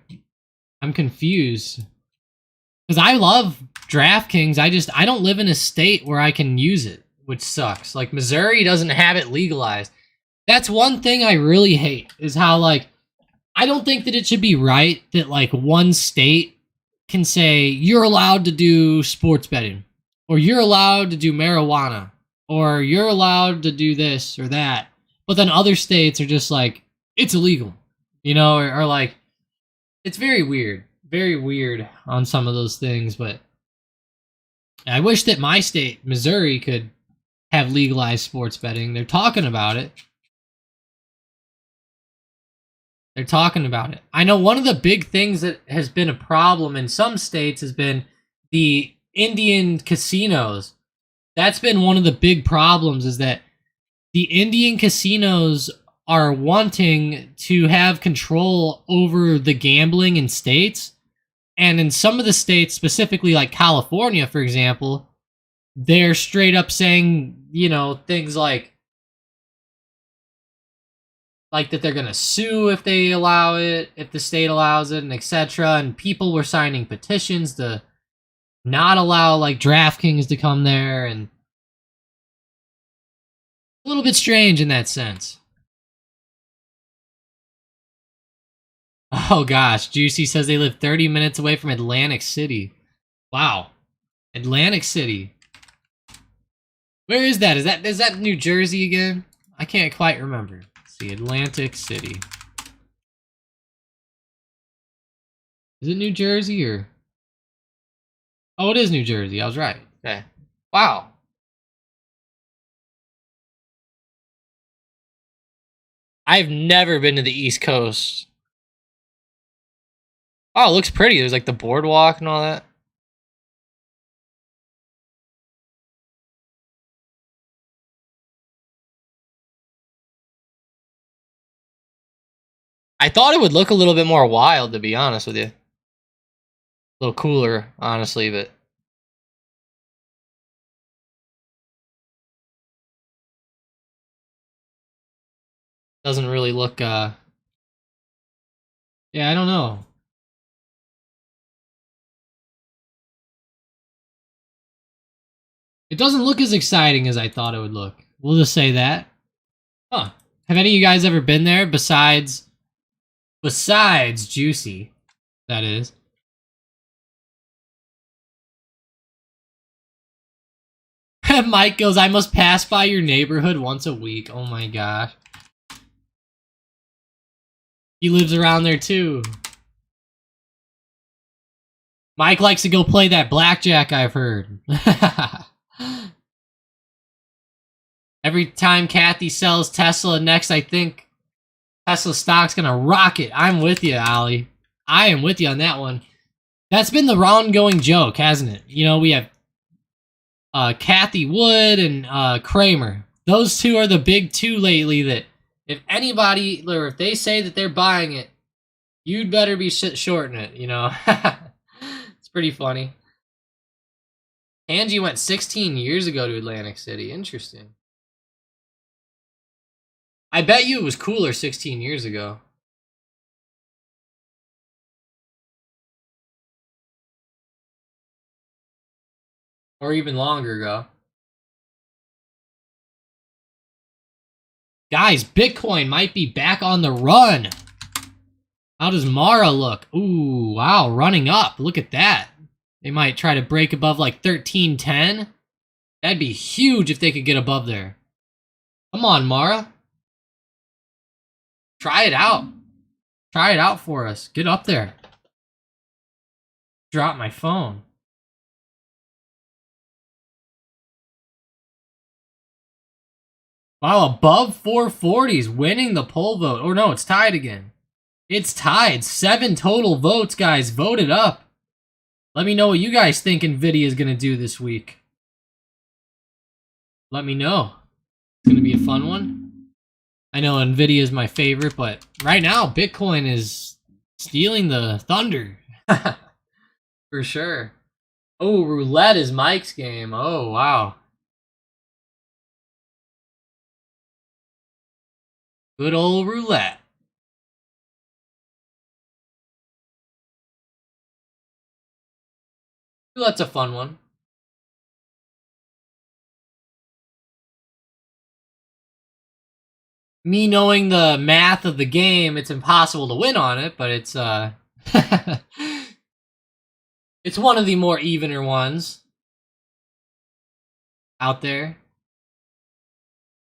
I'm confused. Because I love DraftKings. I don't live in a state where I can use it, which sucks. Like, Missouri doesn't have it legalized. That's one thing I really hate, is how, like, I don't think that it should be right that, like, one state can say, you're allowed to do sports betting, or you're allowed to do marijuana, or you're allowed to do this or that. But then other states are just like, it's illegal, you know, or like, it's very weird on some of those things. But I wish that my state, Missouri, could have legalized sports betting. They're talking about it. They're talking about it. I know one of the big things that has been a problem in some states has been the Indian casinos. That's been one of the big problems, is that the Indian casinos are wanting to have control over the gambling in states. And in some of the states, specifically like California, for example, they're straight up saying, you know, things like that they're going to sue if they allow it, if the state allows it, and etc. And people were signing petitions to not allow like DraftKings to come there, and a little bit strange in that sense. Oh gosh, Juicy says they live 30 minutes away from Atlantic City. Wow. Atlantic City. Where is that? Is that New Jersey again? I can't quite remember. Let's see, Atlantic City. Is it New Jersey or? Oh, it is New Jersey. I was right. Okay. Wow. I've never been to the East Coast. Oh, it looks pretty. There's like the boardwalk and all that. I thought it would look a little bit more wild, to be honest with you. A little cooler, honestly, but doesn't really look, yeah, I don't know. It doesn't look as exciting as I thought it would look. We'll just say that. Huh. Have any of you guys ever been there besides Juicy, that is? Mike goes, I must pass by your neighborhood once a week. Oh my gosh. He lives around there too. Mike likes to go play that blackjack, I've heard. Every time Kathy sells Tesla next, I think Tesla stock's gonna rocket. I'm with you, Ali. I am with you on that one. That's been the ongoing joke, hasn't it? You know, we have Kathy Wood and Kramer. Those two are the big two lately that if anybody, or if they say that they're buying it, you'd better be shorting it, you know? It's pretty funny. Angie went 16 years ago to Atlantic City. Interesting. I bet you it was cooler 16 years ago. Or even longer ago. Guys, Bitcoin might be back on the run. How does Mara look? Ooh, wow, running up. Look at that. They might try to break above like 1310. That'd be huge if they could get above there. Come on, Mara. Try it out. Try it out for us. Get up there. Drop my phone. Wow, above 440s, winning the poll vote. Or no, it's tied again. It's tied. 7 total votes, guys. Vote it up. Let me know what you guys think NVIDIA is going to do this week. Let me know. It's going to be a fun one. I know NVIDIA is my favorite, but right now, Bitcoin is stealing the thunder. For sure. Oh, roulette is Mike's game. Oh, wow. Good old roulette. Roulette's a fun one. Me knowing the math of the game, it's impossible to win on it, but it's it's one of the more evener ones out there.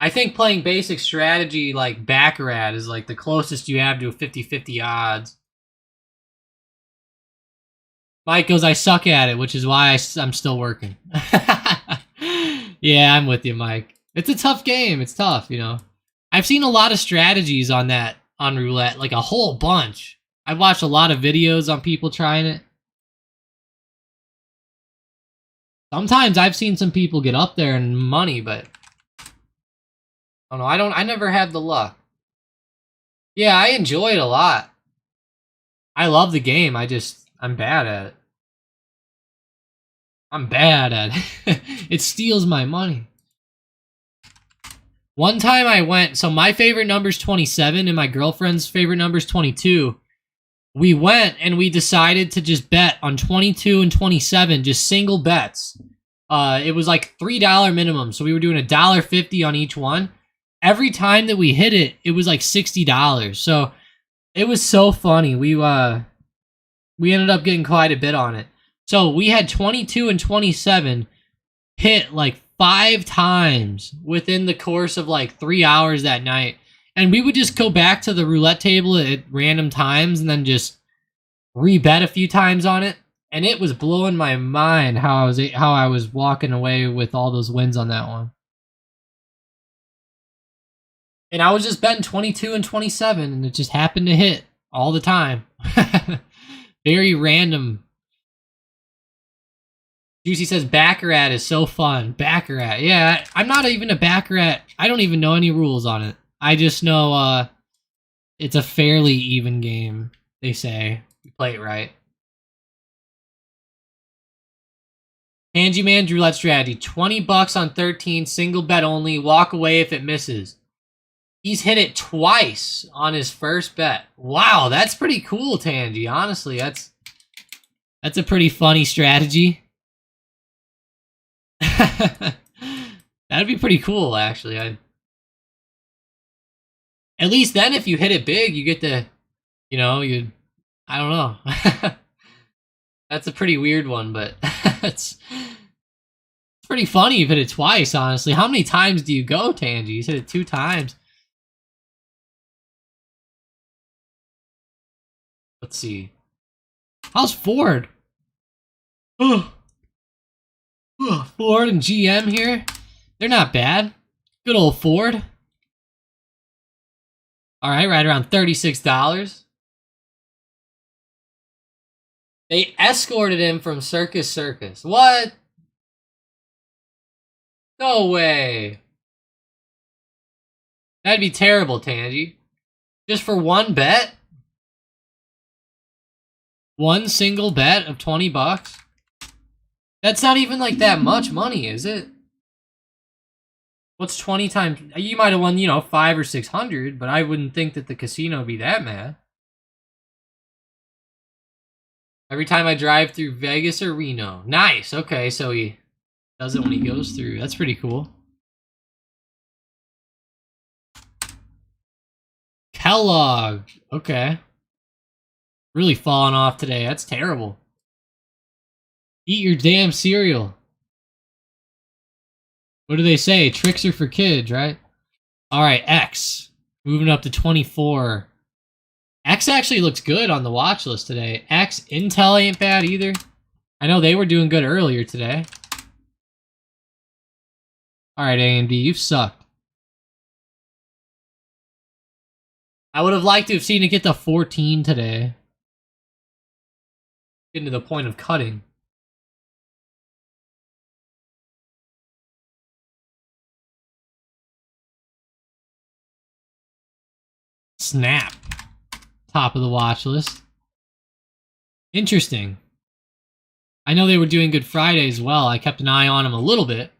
I think playing basic strategy like Baccarat is like the closest you have to a 50-50 odds. Mike goes, I suck at it, which is why I'm still working. Yeah, I'm with you, Mike. It's a tough game. It's tough, you know. I've seen a lot of strategies on roulette, like a whole bunch. I've watched a lot of videos on people trying it. Sometimes I've seen some people get up there in money, but I don't know. I never had the luck. Yeah, I enjoy it a lot. I love the game. I'm bad at it. I'm bad at it. It steals my money. One time I went, so my favorite number's 27 and my girlfriend's favorite number's 22. We went and we decided to just bet on 22 and 27, just single bets. It was like $3 minimum, so we were doing $1.50 on each one. Every time that we hit it, it was like $60. So it was so funny. We ended up getting quite a bit on it. So we had 22 and 27 hit like 5 times within the course of like 3 hours that night. And we would just go back to the roulette table at random times and then just rebet a few times on it. And it was blowing my mind how I was walking away with all those wins on that one. And I was just betting 22 and 27 and it just happened to hit all the time. Very random. Juicy says Baccarat is so fun. Baccarat. Yeah, I'm not even a Baccarat. I don't even know any rules on it. I just know it's a fairly even game, they say. You play it right. Angie Man roulette strategy. $20 on 13, single bet only, walk away if it misses. He's hit it twice on his first bet. Wow, that's pretty cool, Tangy. Honestly, that's a pretty funny strategy. That'd be pretty cool, actually. At least then, if you hit it big, you get to, I don't know. That's a pretty weird one, but it's pretty funny you've hit it twice, honestly. How many times do you go, Tangy? You hit it 2 times. Let's see. How's Ford? Oh. Ford and GM here. They're not bad. Good old Ford. Alright, right around $36. They escorted him from Circus Circus. What? No way. That'd be terrible, Tangy. Just for one bet? One single bet of $20? That's not even like that much money, is it? What's 20 times? You might have won, you know, 5 or 600, but I wouldn't think that the casino would be that mad. Every time I drive through Vegas or Reno. Nice. Okay, so he does it when he goes through. That's pretty cool. Kellogg. Okay. Really falling off today. That's terrible. Eat your damn cereal. What do they say? Tricks are for kids, right? Alright, X. Moving up to 24. X actually looks good on the watch list today. X, Intel ain't bad either. I know they were doing good earlier today. Alright, AMD, you've sucked. I would have liked to have seen it get to 14 today. Getting to the point of cutting. Snap. Top of the watch list. Interesting. I know they were doing Good Friday as well. I kept an eye on them a little bit.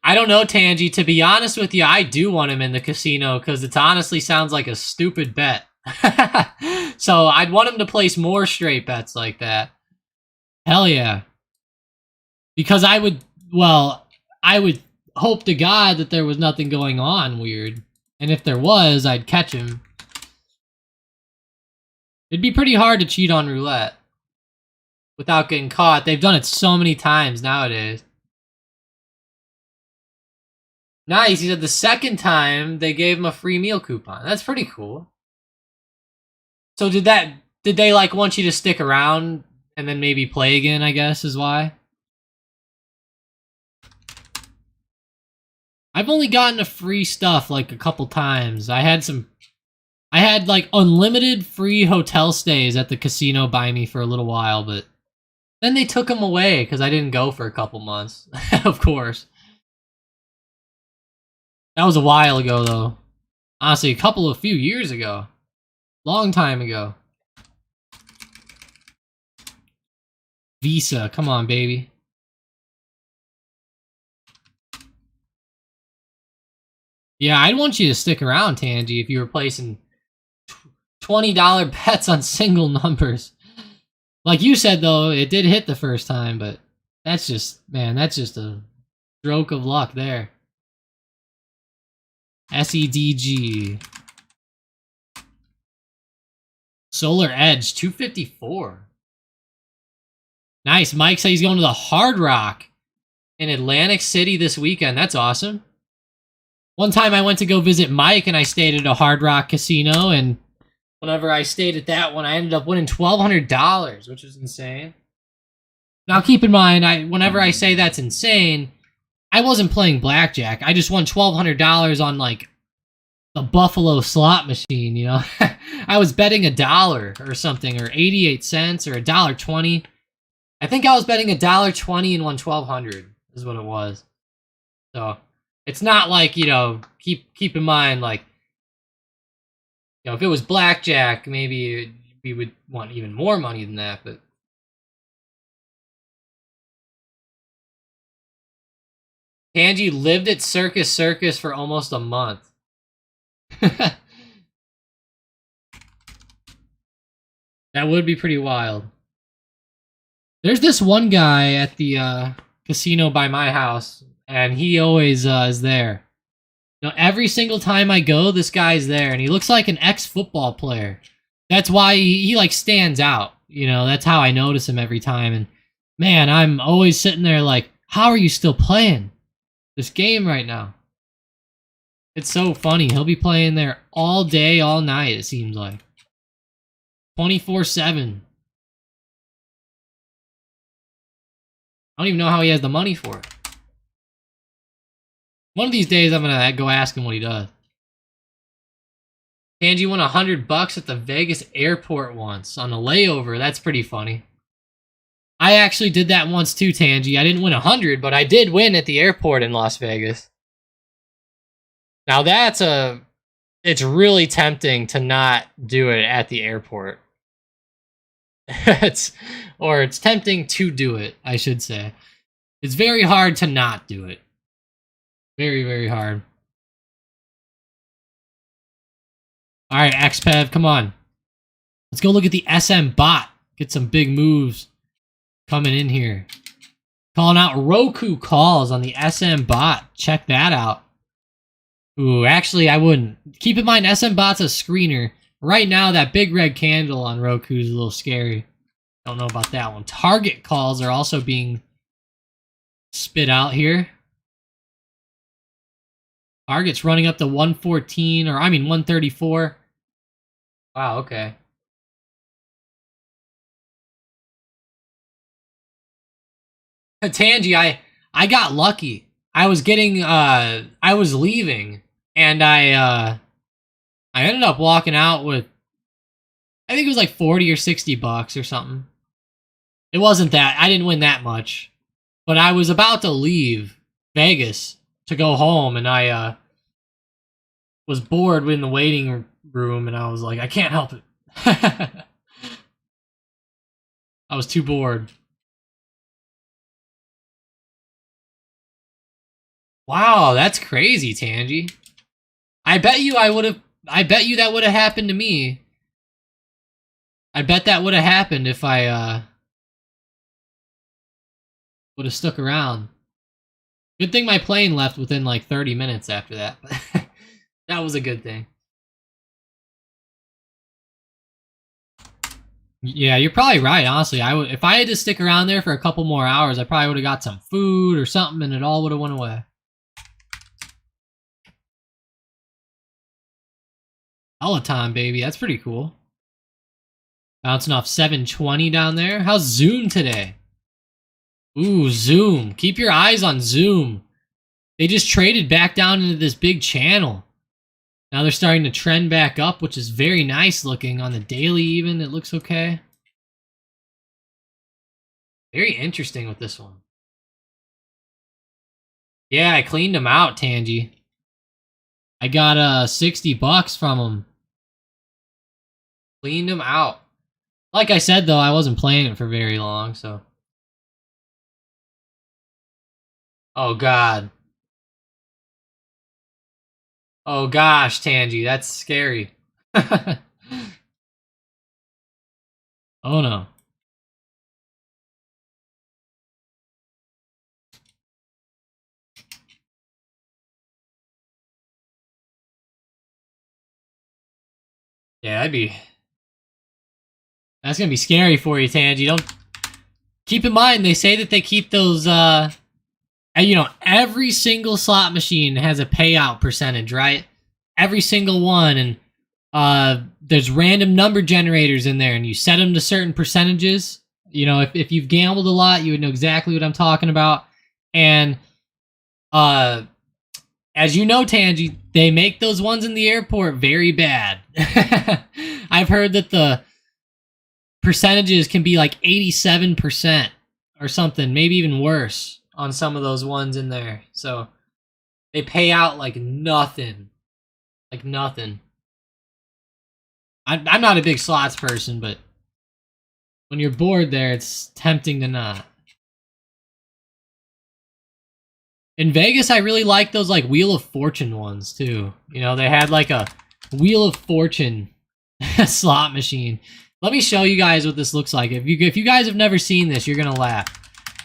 I don't know, Tangy. To be honest with you, I do want him in the casino because it honestly sounds like a stupid bet. So I'd want him to place more straight bets like that. Hell yeah. Because I would hope to God that there was nothing going on weird. And if there was, I'd catch him. It'd be pretty hard to cheat on roulette without getting caught. They've done it so many times nowadays. Nice. He said the second time they gave him a free meal coupon. That's pretty cool. So did they like want you to stick around and then maybe play again, I guess is why? I've only gotten a free stuff like a couple times. I had like unlimited free hotel stays at the casino by me for a little while, but then they took them away because I didn't go for a couple months. Of course. That was a while ago, though. Honestly, a few years ago. Long time ago. Visa, come on, baby. Yeah, I'd want you to stick around, Tangy, if you were placing $20 bets on single numbers. Like you said, though, it did hit the first time, but that's just, man, that's just a stroke of luck there. SEDG. Solar Edge, 254. Nice. Mike said he's going to the Hard Rock in Atlantic City this weekend. That's awesome. One time I went to go visit Mike and I stayed at a Hard Rock casino, and whenever I stayed at that one, I ended up winning $1,200, which is insane. Now keep in mind, whenever I say that's insane, I wasn't playing blackjack. I just won $1,200 on like the Buffalo slot machine, you know? I was betting $1 or something, or 88 cents, or $1.20. I think I was betting $1.20 and won $1,200 is what it was. So it's not like, you know, keep in mind, like, you know, if it was blackjack, maybe we would want even more money than that, but Angie lived at Circus Circus for almost a month. That would be pretty wild. There's this one guy at the casino by my house, and he always is there. You know, every single time I go, this guy's there, and he looks like an ex-football player. That's why he like stands out. You know, that's how I notice him every time. And man, I'm always sitting there like, how are you still playing this game right now? It's so funny. He'll be playing there all day, all night, it seems like. 24/7. I don't even know how he has the money for it. One of these days, I'm gonna go ask him what he does. Angie won $100 at the Vegas airport once on a layover. That's pretty funny. I actually did that once too, Tangy. I didn't win 100, but I did win at the airport in Las Vegas. Now that's a It's really tempting to not do it at the airport. it's tempting to do it, I should say. It's very hard to not do it. Very, very hard. All right, XPev, come on. Let's go look at the SM bot. Get some big moves coming in here. Calling out Roku calls on the SM bot. Check that out. Ooh, actually, I wouldn't. Keep in mind, SM bot's a screener. Right now, that big red candle on Roku is a little scary. Don't know about that one. Target calls are also being spit out here. Target's running up to 114, or I mean 134. Wow, okay. Tangy, I got lucky. I was getting I was leaving and I ended up walking out with, I think it was like 40 or 60 bucks or something. It wasn't that. I didn't win that much. But I was about to leave Vegas to go home, and I was bored in the waiting room, and I was like, I can't help it. I was too bored. Wow, that's crazy, Tangy. I bet you that would have happened to me. I bet that would have happened if I would have stuck around. Good thing my plane left within like 30 minutes after that. That was a good thing. Yeah, you're probably right, honestly. If I had to stick around there for a couple more hours, I probably would have got some food or something, and it all would have went away. Peloton, baby. That's pretty cool. Bouncing off 720 down there. How's Zoom today? Ooh, Zoom. Keep your eyes on Zoom. They just traded back down into this big channel. Now they're starting to trend back up, which is very nice looking. On the daily even, it looks okay. Very interesting with this one. Yeah, I cleaned them out, Tangy. I got 60 bucks from them. Cleaned them out. Like I said, though, I wasn't playing it for very long, so. Oh, God. Oh, gosh, Tangy, that's scary. Oh, no. Yeah, that's gonna be scary for you, Tangy. Don't keep in mind they say that they keep those and, you know, every single slot machine has a payout percentage, right? Every single one, and there's random number generators in there, and you set them to certain percentages. You know, if you've gambled a lot, you would know exactly what I'm talking about. And as you know, Tangy, they make those ones in the airport very bad. I've heard that the percentages can be like 87% or something, maybe even worse on some of those ones in there. So they pay out like nothing. Like nothing. I'm not a big slots person, but when you're bored there, it's tempting to not. In Vegas, I really like those like Wheel of Fortune ones too. You know, they had like a Wheel of Fortune slot machine. Let me show you guys what this looks like. If you guys have never seen this, you're gonna laugh.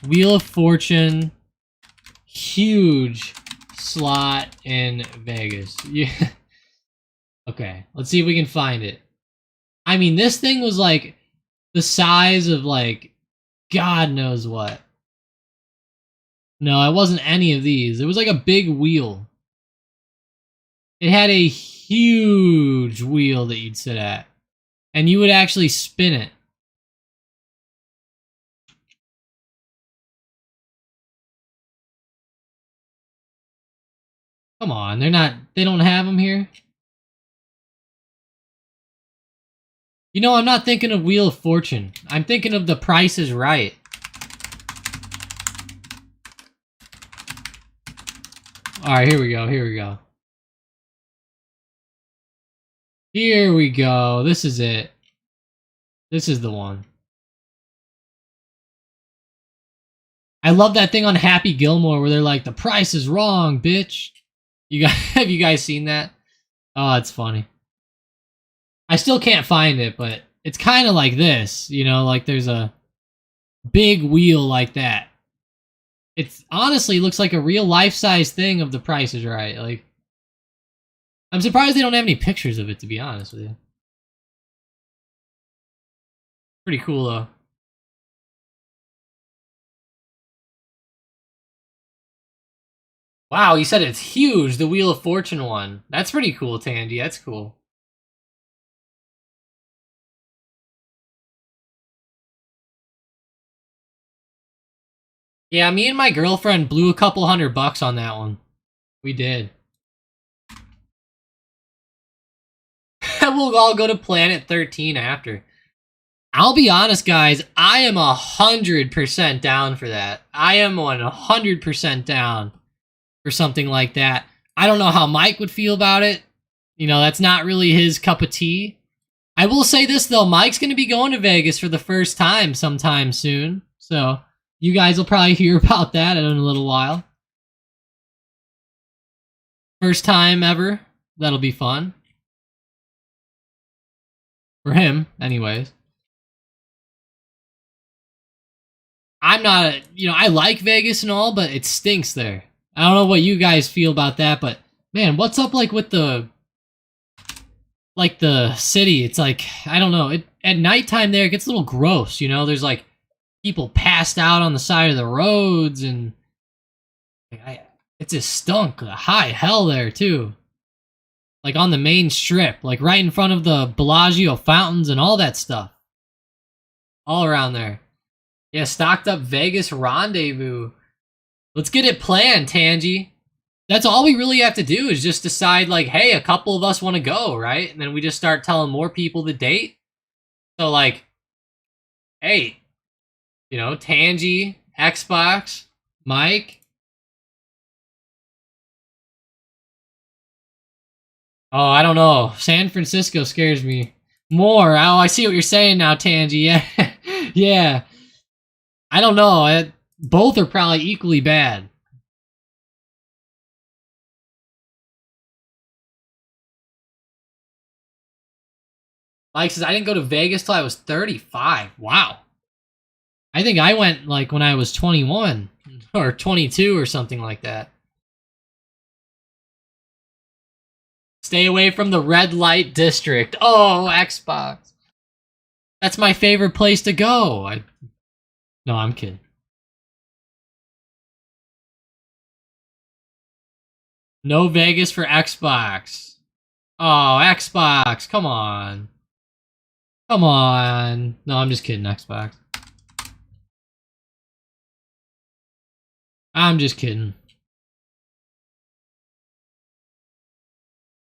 Wheel of Fortune, huge slot in Vegas. Yeah. Okay, let's see if we can find it. I mean, this thing was like the size of like God knows what. No, it wasn't any of these. It was like a big wheel. It had a huge wheel that you'd sit at. And you would actually spin it. Come on, they don't have them here? You know, I'm not thinking of Wheel of Fortune. I'm thinking of The Price is Right. Alright, here we go. Here we go. This is it. This is the one. I love that thing on Happy Gilmore where they're like, the price is wrong, bitch. You guys, have you guys seen that? Oh, it's funny. I still can't find it, but it's kind of like this, you know, like there's a big wheel like that. It's honestly looks like a real life-size thing of The Price is Right. Like, I'm surprised they don't have any pictures of it, to be honest with you. Pretty cool, though. Wow, you said it's huge, the Wheel of Fortune one. That's pretty cool, Tandy. That's cool. Yeah, me and my girlfriend blew a couple $100 on that one. We did. We'll all go to Planet 13 after. I'll be honest, guys. I am 100% down for that. I am 100% down for something like that. I don't know how Mike would feel about it. You know, that's not really his cup of tea. I will say this, though. Mike's going to be going to Vegas for the first time sometime soon. So you guys will probably hear about that in a little while. First time ever. That'll be fun. For him, anyways. I'm not, you know, I like Vegas and all, but it stinks there. I don't know what you guys feel about that, but man, what's up like with the city? It's like, I don't know. It at nighttime there it gets a little gross, you know? There's like people passed out on the side of the roads and it just stunk. High hell there too. Like on the main strip, like right in front of the Bellagio fountains and all that stuff. All around there. Yeah, stocked up Vegas rendezvous. Let's get it planned, Tangy. That's all we really have to do is just decide, like, hey, a couple of us want to go, right? And then we just start telling more people the date. So, like, hey, you know, Tangy, Xbox, Mike. Oh, I don't know. San Francisco scares me more. Oh, I see what you're saying now, Tangy. Yeah, yeah. I don't know. Both are probably equally bad. Mike says, I didn't go to Vegas till I was 35. Wow. I think I went like when I was 21 or 22 or something like that. Stay away from the red light district. Oh, Xbox. That's my favorite place to go. No, I'm kidding. No Vegas for Xbox. Oh, Xbox. Come on. Come on. No, I'm just kidding, Xbox. I'm just kidding.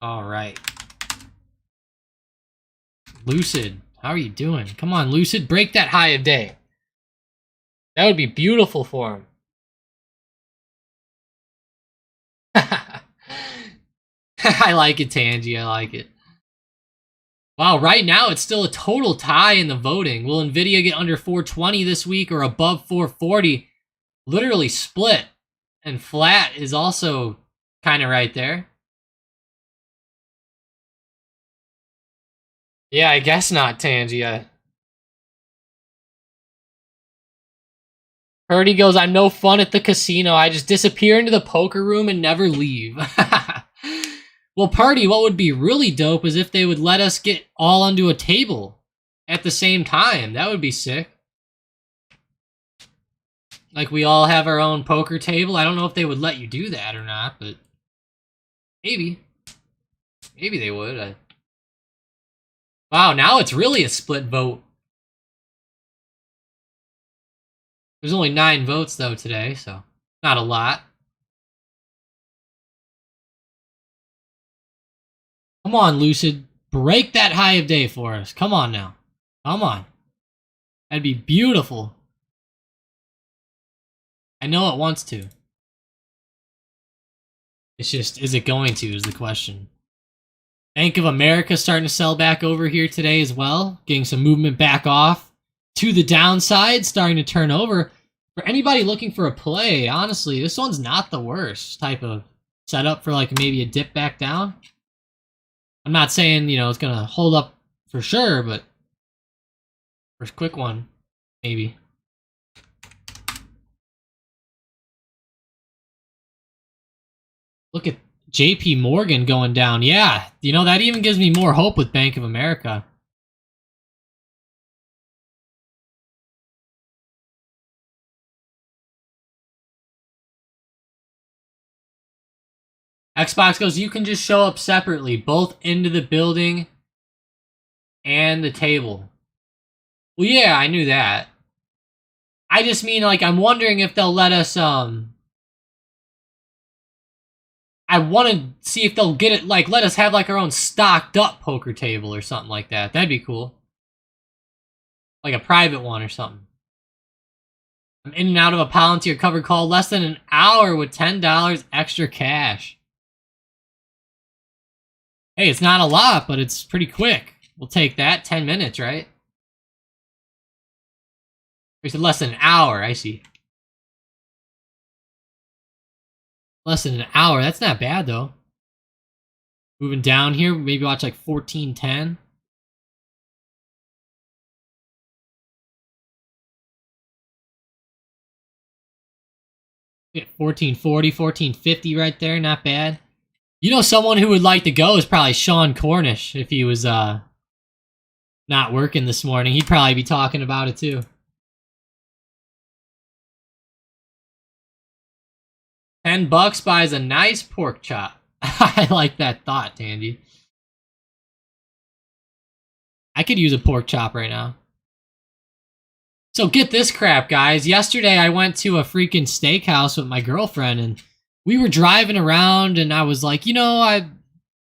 All right. Lucid, how are you doing? Come on, Lucid, break that high of day. That would be beautiful for him. I like it, Tangy. I like it. Wow, right now it's still a total tie in the voting. Will Nvidia get under 420 this week or above 440? Literally split. And flat is also kind of right there. Yeah, I guess not, Tangy. Purdy goes, I'm no fun at the casino. I just disappear into the poker room and never leave. Well, Party, what would be really dope is if they would let us get all onto a table at the same time. That would be sick. Like, we all have our own poker table. I don't know if they would let you do that or not, but maybe. Maybe they would. Wow, now it's really a split vote. There's only 9 votes, though, today, so not a lot. Come on, Lucid. Break that high of day for us. Come on now. Come on. That'd be beautiful. I know it wants to. It's just, is it going to, is the question. Bank of America starting to sell back over here today as well, getting some movement back off to the downside, starting to turn over. For anybody looking for a play, honestly, this one's not the worst type of setup for like maybe a dip back down. I'm not saying, you know, it's going to hold up for sure, but for a quick one, maybe. Look at JP Morgan going down. Yeah, you know, that even gives me more hope with Bank of America. Xbox goes, you can just show up separately, both into the building and the table. Well, yeah, I knew that. I just mean, like, I'm wondering if they'll let us, I want to see if they'll get it, like, let us have, like, our own stocked up poker table or something like that. That'd be cool. Like a private one or something. I'm in and out of a Palantir covered call less than an hour with $10 extra cash. Hey, it's not a lot, but it's pretty quick. We'll take that. 10 minutes, right? We said less than an hour. I see. Less than an hour. That's not bad, though. Moving down here, maybe watch like 14:10. Yeah, 14:40, 14:50 right there. Not bad. You know, someone who would like to go is probably Sean Cornish if he was not working this morning. He'd probably be talking about it too. $10 buys a nice pork chop. I like that thought, Tandy. I could use a pork chop right now. So get this crap, guys. Yesterday I went to a freaking steakhouse with my girlfriend, and we were driving around, and I was like, you know,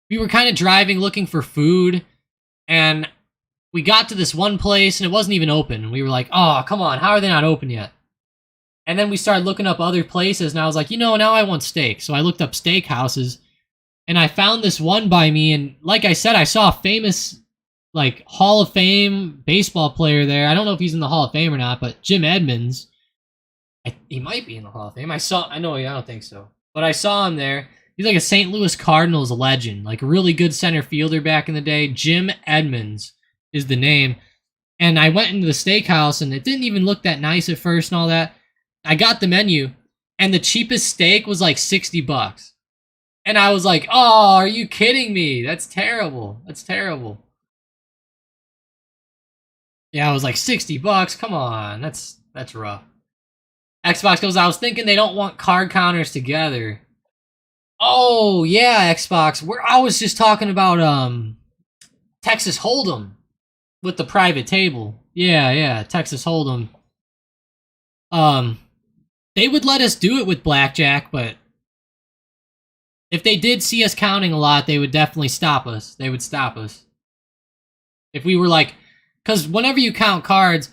we were kind of driving looking for food, and we got to this one place, and it wasn't even open. And we were like, oh, come on, how are they not open yet? And then we started looking up other places, and I was like, you know, now I want steak. So I looked up steakhouses, and I found this one by me, and like I said, I saw a famous, like, Hall of Fame baseball player there. I don't know if he's in the Hall of Fame or not, but Jim Edmonds. He might be in the Hall of Fame. I don't think so. But I saw him there. He's like a St. Louis Cardinals legend, like a really good center fielder back in the day. Jim Edmonds is the name. And I went into the steakhouse, and it didn't even look that nice at first and all that. I got the menu, and the cheapest steak was like $60. And I was like, oh, are you kidding me? That's terrible. That's terrible. Yeah, I was like $60. Come on, that's rough. Xbox goes, I was thinking they don't want card counters together. Oh yeah, Xbox. I was just talking about Texas Hold'em with the private table. Yeah, Texas Hold'em. They would let us do it with blackjack, but if they did see us counting a lot, they would definitely stop us. They would stop us. If we were like, because whenever you count cards,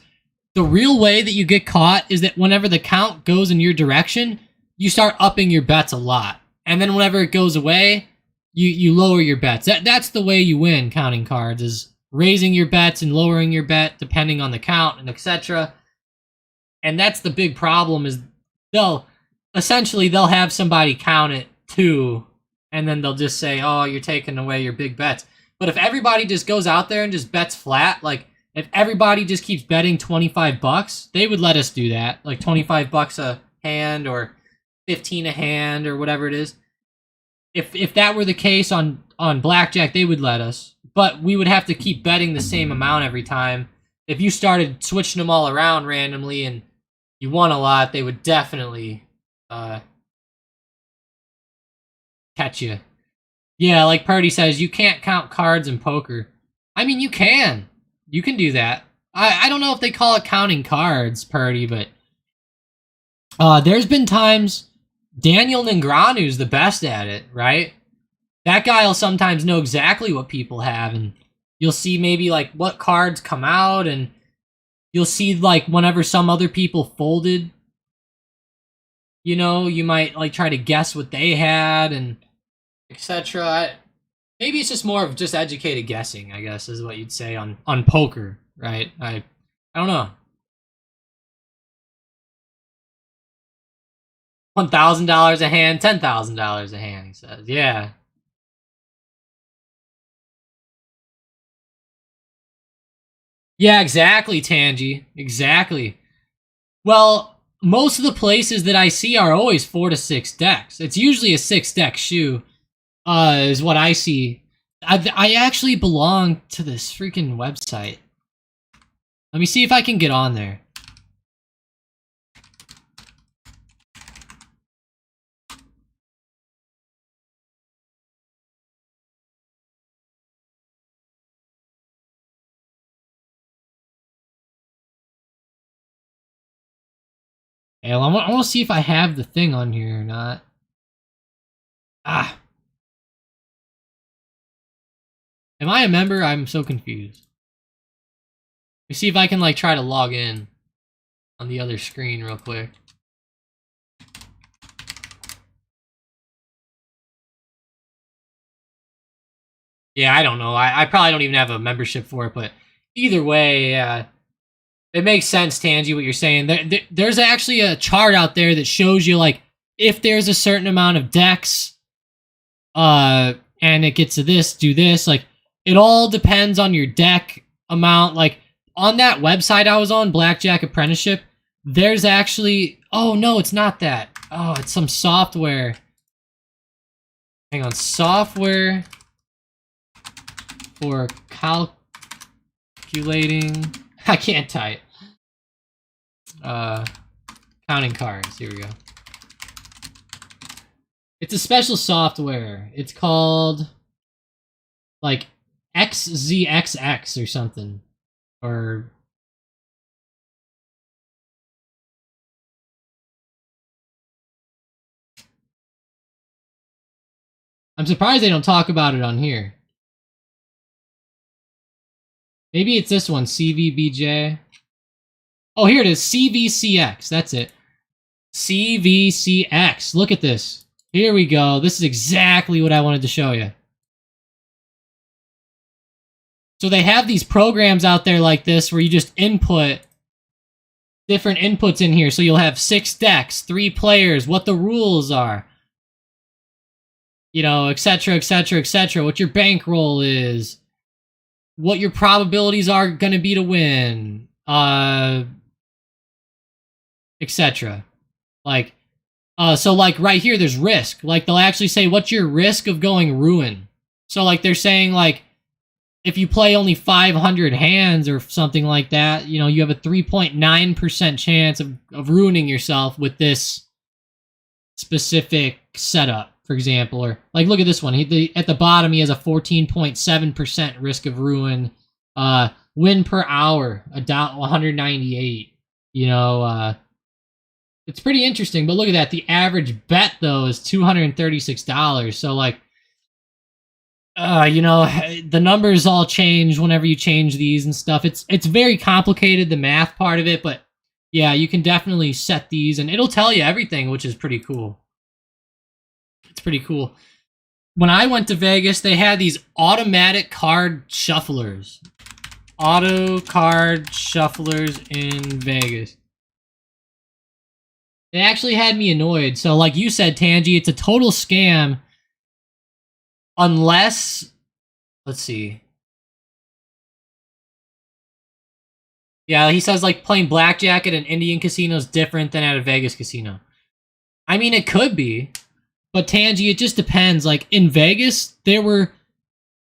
the real way that you get caught is that whenever the count goes in your direction, you start upping your bets a lot. And then whenever it goes away, you lower your bets. That's the way you win counting cards, is raising your bets and lowering your bet depending on the count and etc. And that's the big problem, is they'll have somebody count it too, and then they'll just say, oh, you're taking away your big bets. But if everybody just goes out there and just bets flat, like if everybody just keeps betting $25, they would let us do that, like $25 a hand or 15 a hand or whatever it is. If that were the case on blackjack, they would let us, but we would have to keep betting the same amount every time. If you started switching them all around randomly and you won a lot, they would definitely catch you. Yeah, like Purdy says, you can't count cards in poker. I mean, you can. You can do that. I don't know if they call it counting cards, Purdy, but there's been times Daniel Negreanu's the best at it, right? That guy will sometimes know exactly what people have, and you'll see maybe like what cards come out, and you'll see like whenever some other people folded, you know, you might like try to guess what they had and etc. Maybe it's just more of just educated guessing, I guess, is what you'd say on poker, right? I don't know. $1,000 a hand, $10,000 a hand, he says. Yeah. Yeah, exactly, Tangy. Exactly. Well, most of the places that I see are always 4 to 6 decks. It's usually a 6 deck shoe, is what I see. I actually belong to this freaking website. Let me see if I can get on there. Hey, I want to see if I have the thing on here or not. Ah. Am I a member? I'm so confused. Let me see if I can, like, try to log in on the other screen real quick. Yeah, I don't know. I probably don't even have a membership for it, but either way, it makes sense, Tangy, what you're saying. There's actually a chart out there that shows you, like, if there's a certain amount of decks, and it gets to this, do this. Like, it all depends on your deck amount. Like, on that website I was on, Blackjack Apprenticeship, there's actually... Oh, no, it's not that. Oh, it's some software. Hang on. Software for calculating... I can't type. Counting cards. Here we go. It's a special software. It's called, like, XZXX or something. Or... I'm surprised they don't talk about it on here. Maybe it's this one, CVBJ. Oh, here it is, CVCX. That's it. CVCX. Look at this. Here we go. This is exactly what I wanted to show you. So they have these programs out there like this where you just input different inputs in here. So you'll have 6 decks, 3 players, what the rules are. You know, etc., etc., etc. What your bankroll is. What your probabilities are going to be to win. Etc. Like, so like right here, there's risk. Like they'll actually say, what's your risk of going ruin? So like they're saying like, if you play only 500 hands or something like that, you know, you have a 3.9% chance of ruining yourself with this specific setup, for example. Or like, look at this one. At the bottom, he has a 14.7% risk of ruin. Win per hour, 198. You know, it's pretty interesting. But look at that. The average bet though is $236. So like, you know, the numbers all change whenever you change these and stuff. It's very complicated, the math part of it, but yeah, you can definitely set these and it'll tell you everything, which is pretty cool. It's pretty cool. When I went to Vegas, they had these automatic card shufflers. Auto card shufflers in Vegas. They actually had me annoyed. So like you said, Tangy, it's a total scam. Unless, let's see. Yeah, he says like playing blackjack at an Indian casino is different than at a Vegas casino. I mean, it could be, but Tangy, it just depends. Like in Vegas, there were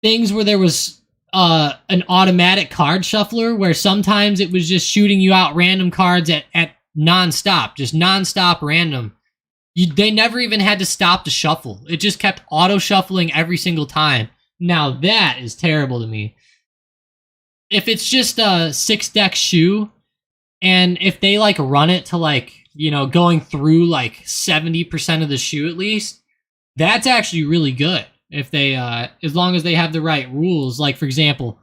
things where there was an automatic card shuffler where sometimes it was just shooting you out random cards at nonstop, just nonstop random. They never even had to stop to shuffle. It just kept auto-shuffling every single time. Now that is terrible to me. If it's just a 6-deck shoe, and if they, like, run it to, like, you know, going through, like, 70% of the shoe at least, that's actually really good. If they, as long as they have the right rules. Like, for example,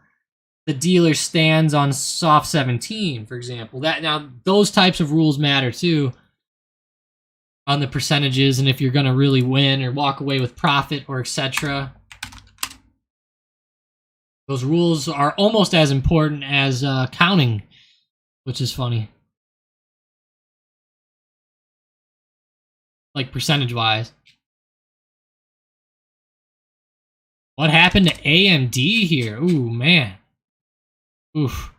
the dealer stands on soft 17, for example. Now, those types of rules matter, too. On the percentages and if you're going to really win or walk away with profit or etc. Those rules are almost as important as counting, which is funny. Like percentage-wise. What happened to AMD here? Ooh, man. Oof.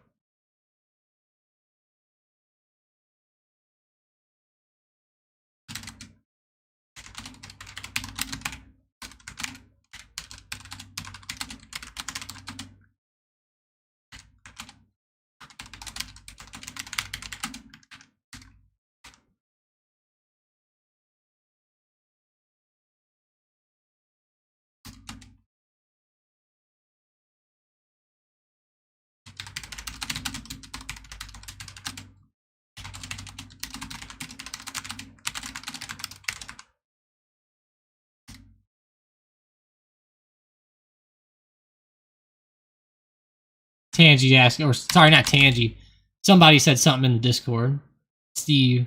Tangy asked, or sorry, not Tangy. Somebody said something in the Discord. Steve.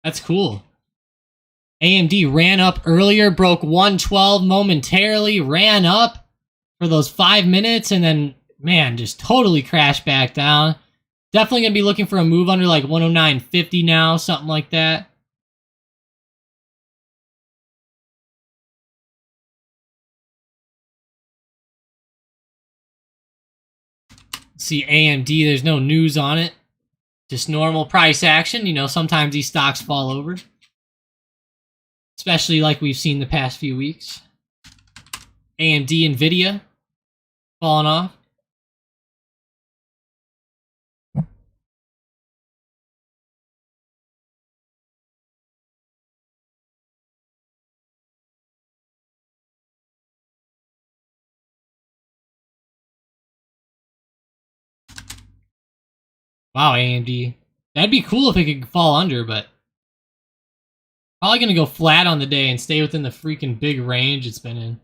That's cool. AMD ran up earlier, broke 112 momentarily, ran up for those 5 minutes, and then, man, just totally crashed back down. Definitely going to be looking for a move under like 109.50 now, something like that. See AMD, there's no news on it. Just normal price action. You know, sometimes these stocks fall over. Especially like we've seen the past few weeks. AMD, Nvidia, falling off. Wow, AMD. That'd be cool if it could fall under, but probably going to go flat on the day and stay within the freaking big range it's been in.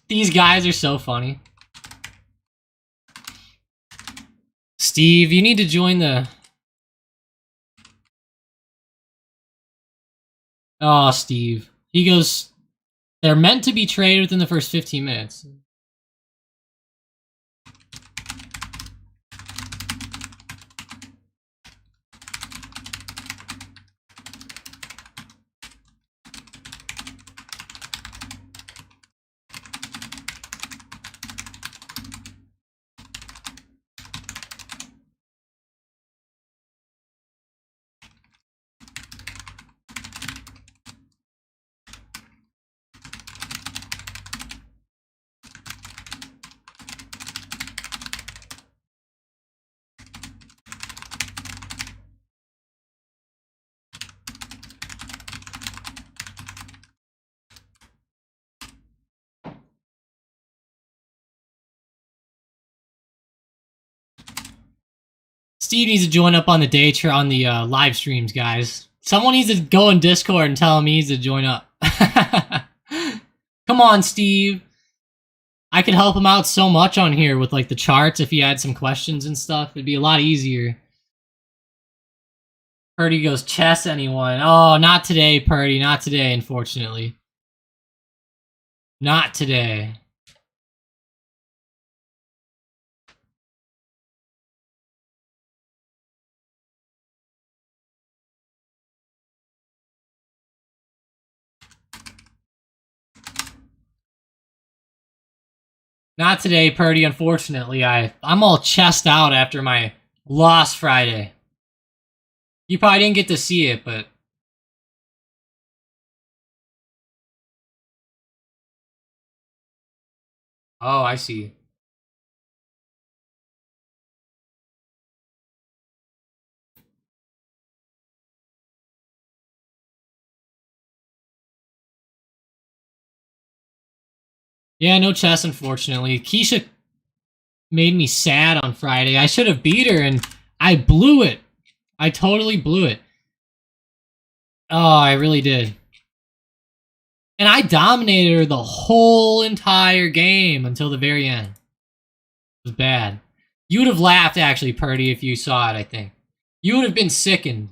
These guys are so funny. Steve, you need to join the... Oh, Steve. He goes, they're meant to be traded within the first 15 minutes. Steve needs to join up on the day on the live streams, guys. Someone needs to go in Discord and tell him he needs to join up. Come on, Steve. I could help him out so much on here with like the charts if he had some questions and stuff. It'd be a lot easier. Purdy goes, chess anyone? Oh, not today, Purdy. Not today, unfortunately. Not today. Not today, Purdy, unfortunately. I'm all chest out after my loss Friday. You probably didn't get to see it, but... Oh, I see. Yeah, no chess, unfortunately. Keisha made me sad on Friday. I should have beat her, and I blew it. I totally blew it. Oh, I really did. And I dominated her the whole entire game until the very end. It was bad. You would have laughed, actually, Purdy, if you saw it, I think. You would have been sickened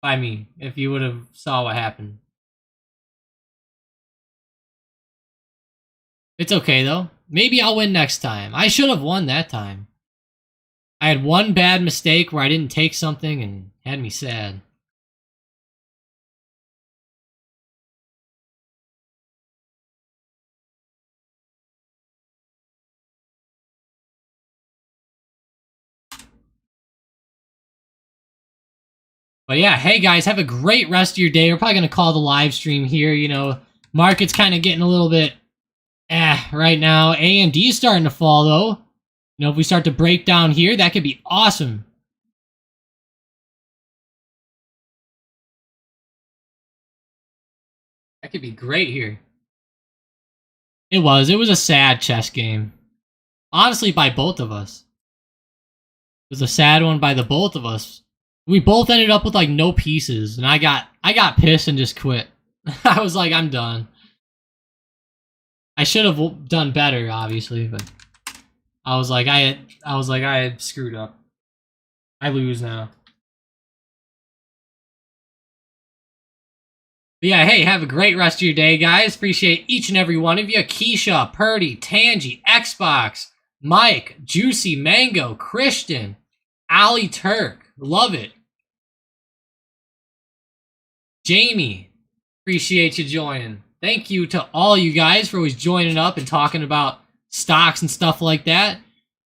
by me if you would have saw what happened. It's okay, though. Maybe I'll win next time. I should have won that time. I had one bad mistake where I didn't take something and had me sad. But yeah, hey guys, have a great rest of your day. We're probably going to call the live stream here. You know, market's kind of getting a little bit right now. AMD is starting to fall, though. You know, if we start to break down here, that could be awesome. That could be great here. It was a sad chess game. Honestly, by both of us. It was a sad one by the both of us. We both ended up with like no pieces, and I got pissed and just quit. I was like, I'm done. I should have done better, obviously, but I was like, I had screwed up. I lose now. But yeah, hey, have a great rest of your day, guys. Appreciate each and every one of you. Keisha, Purdy, Tangy, Xbox, Mike, Juicy, Mango, Christian, Ali Turk. Love it. Jamie, appreciate you joining. Thank you to all you guys for always joining up and talking about stocks and stuff like that.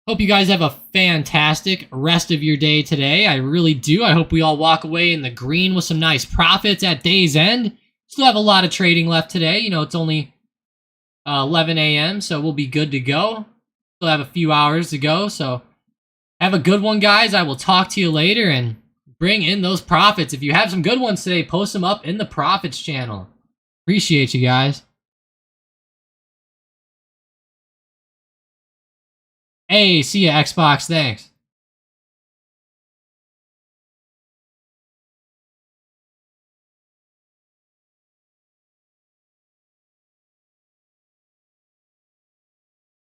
Hope you guys have a fantastic rest of your day today. I really do. I hope we all walk away in the green with some nice profits at day's end. Still have a lot of trading left today. You know, it's only 11 a.m., so we'll be good to go. Still have a few hours to go, so have a good one, guys. I will talk to you later, and bring in those profits. If you have some good ones today, post them up in the profits channel. Appreciate you guys. Hey, see ya, Xbox. Thanks.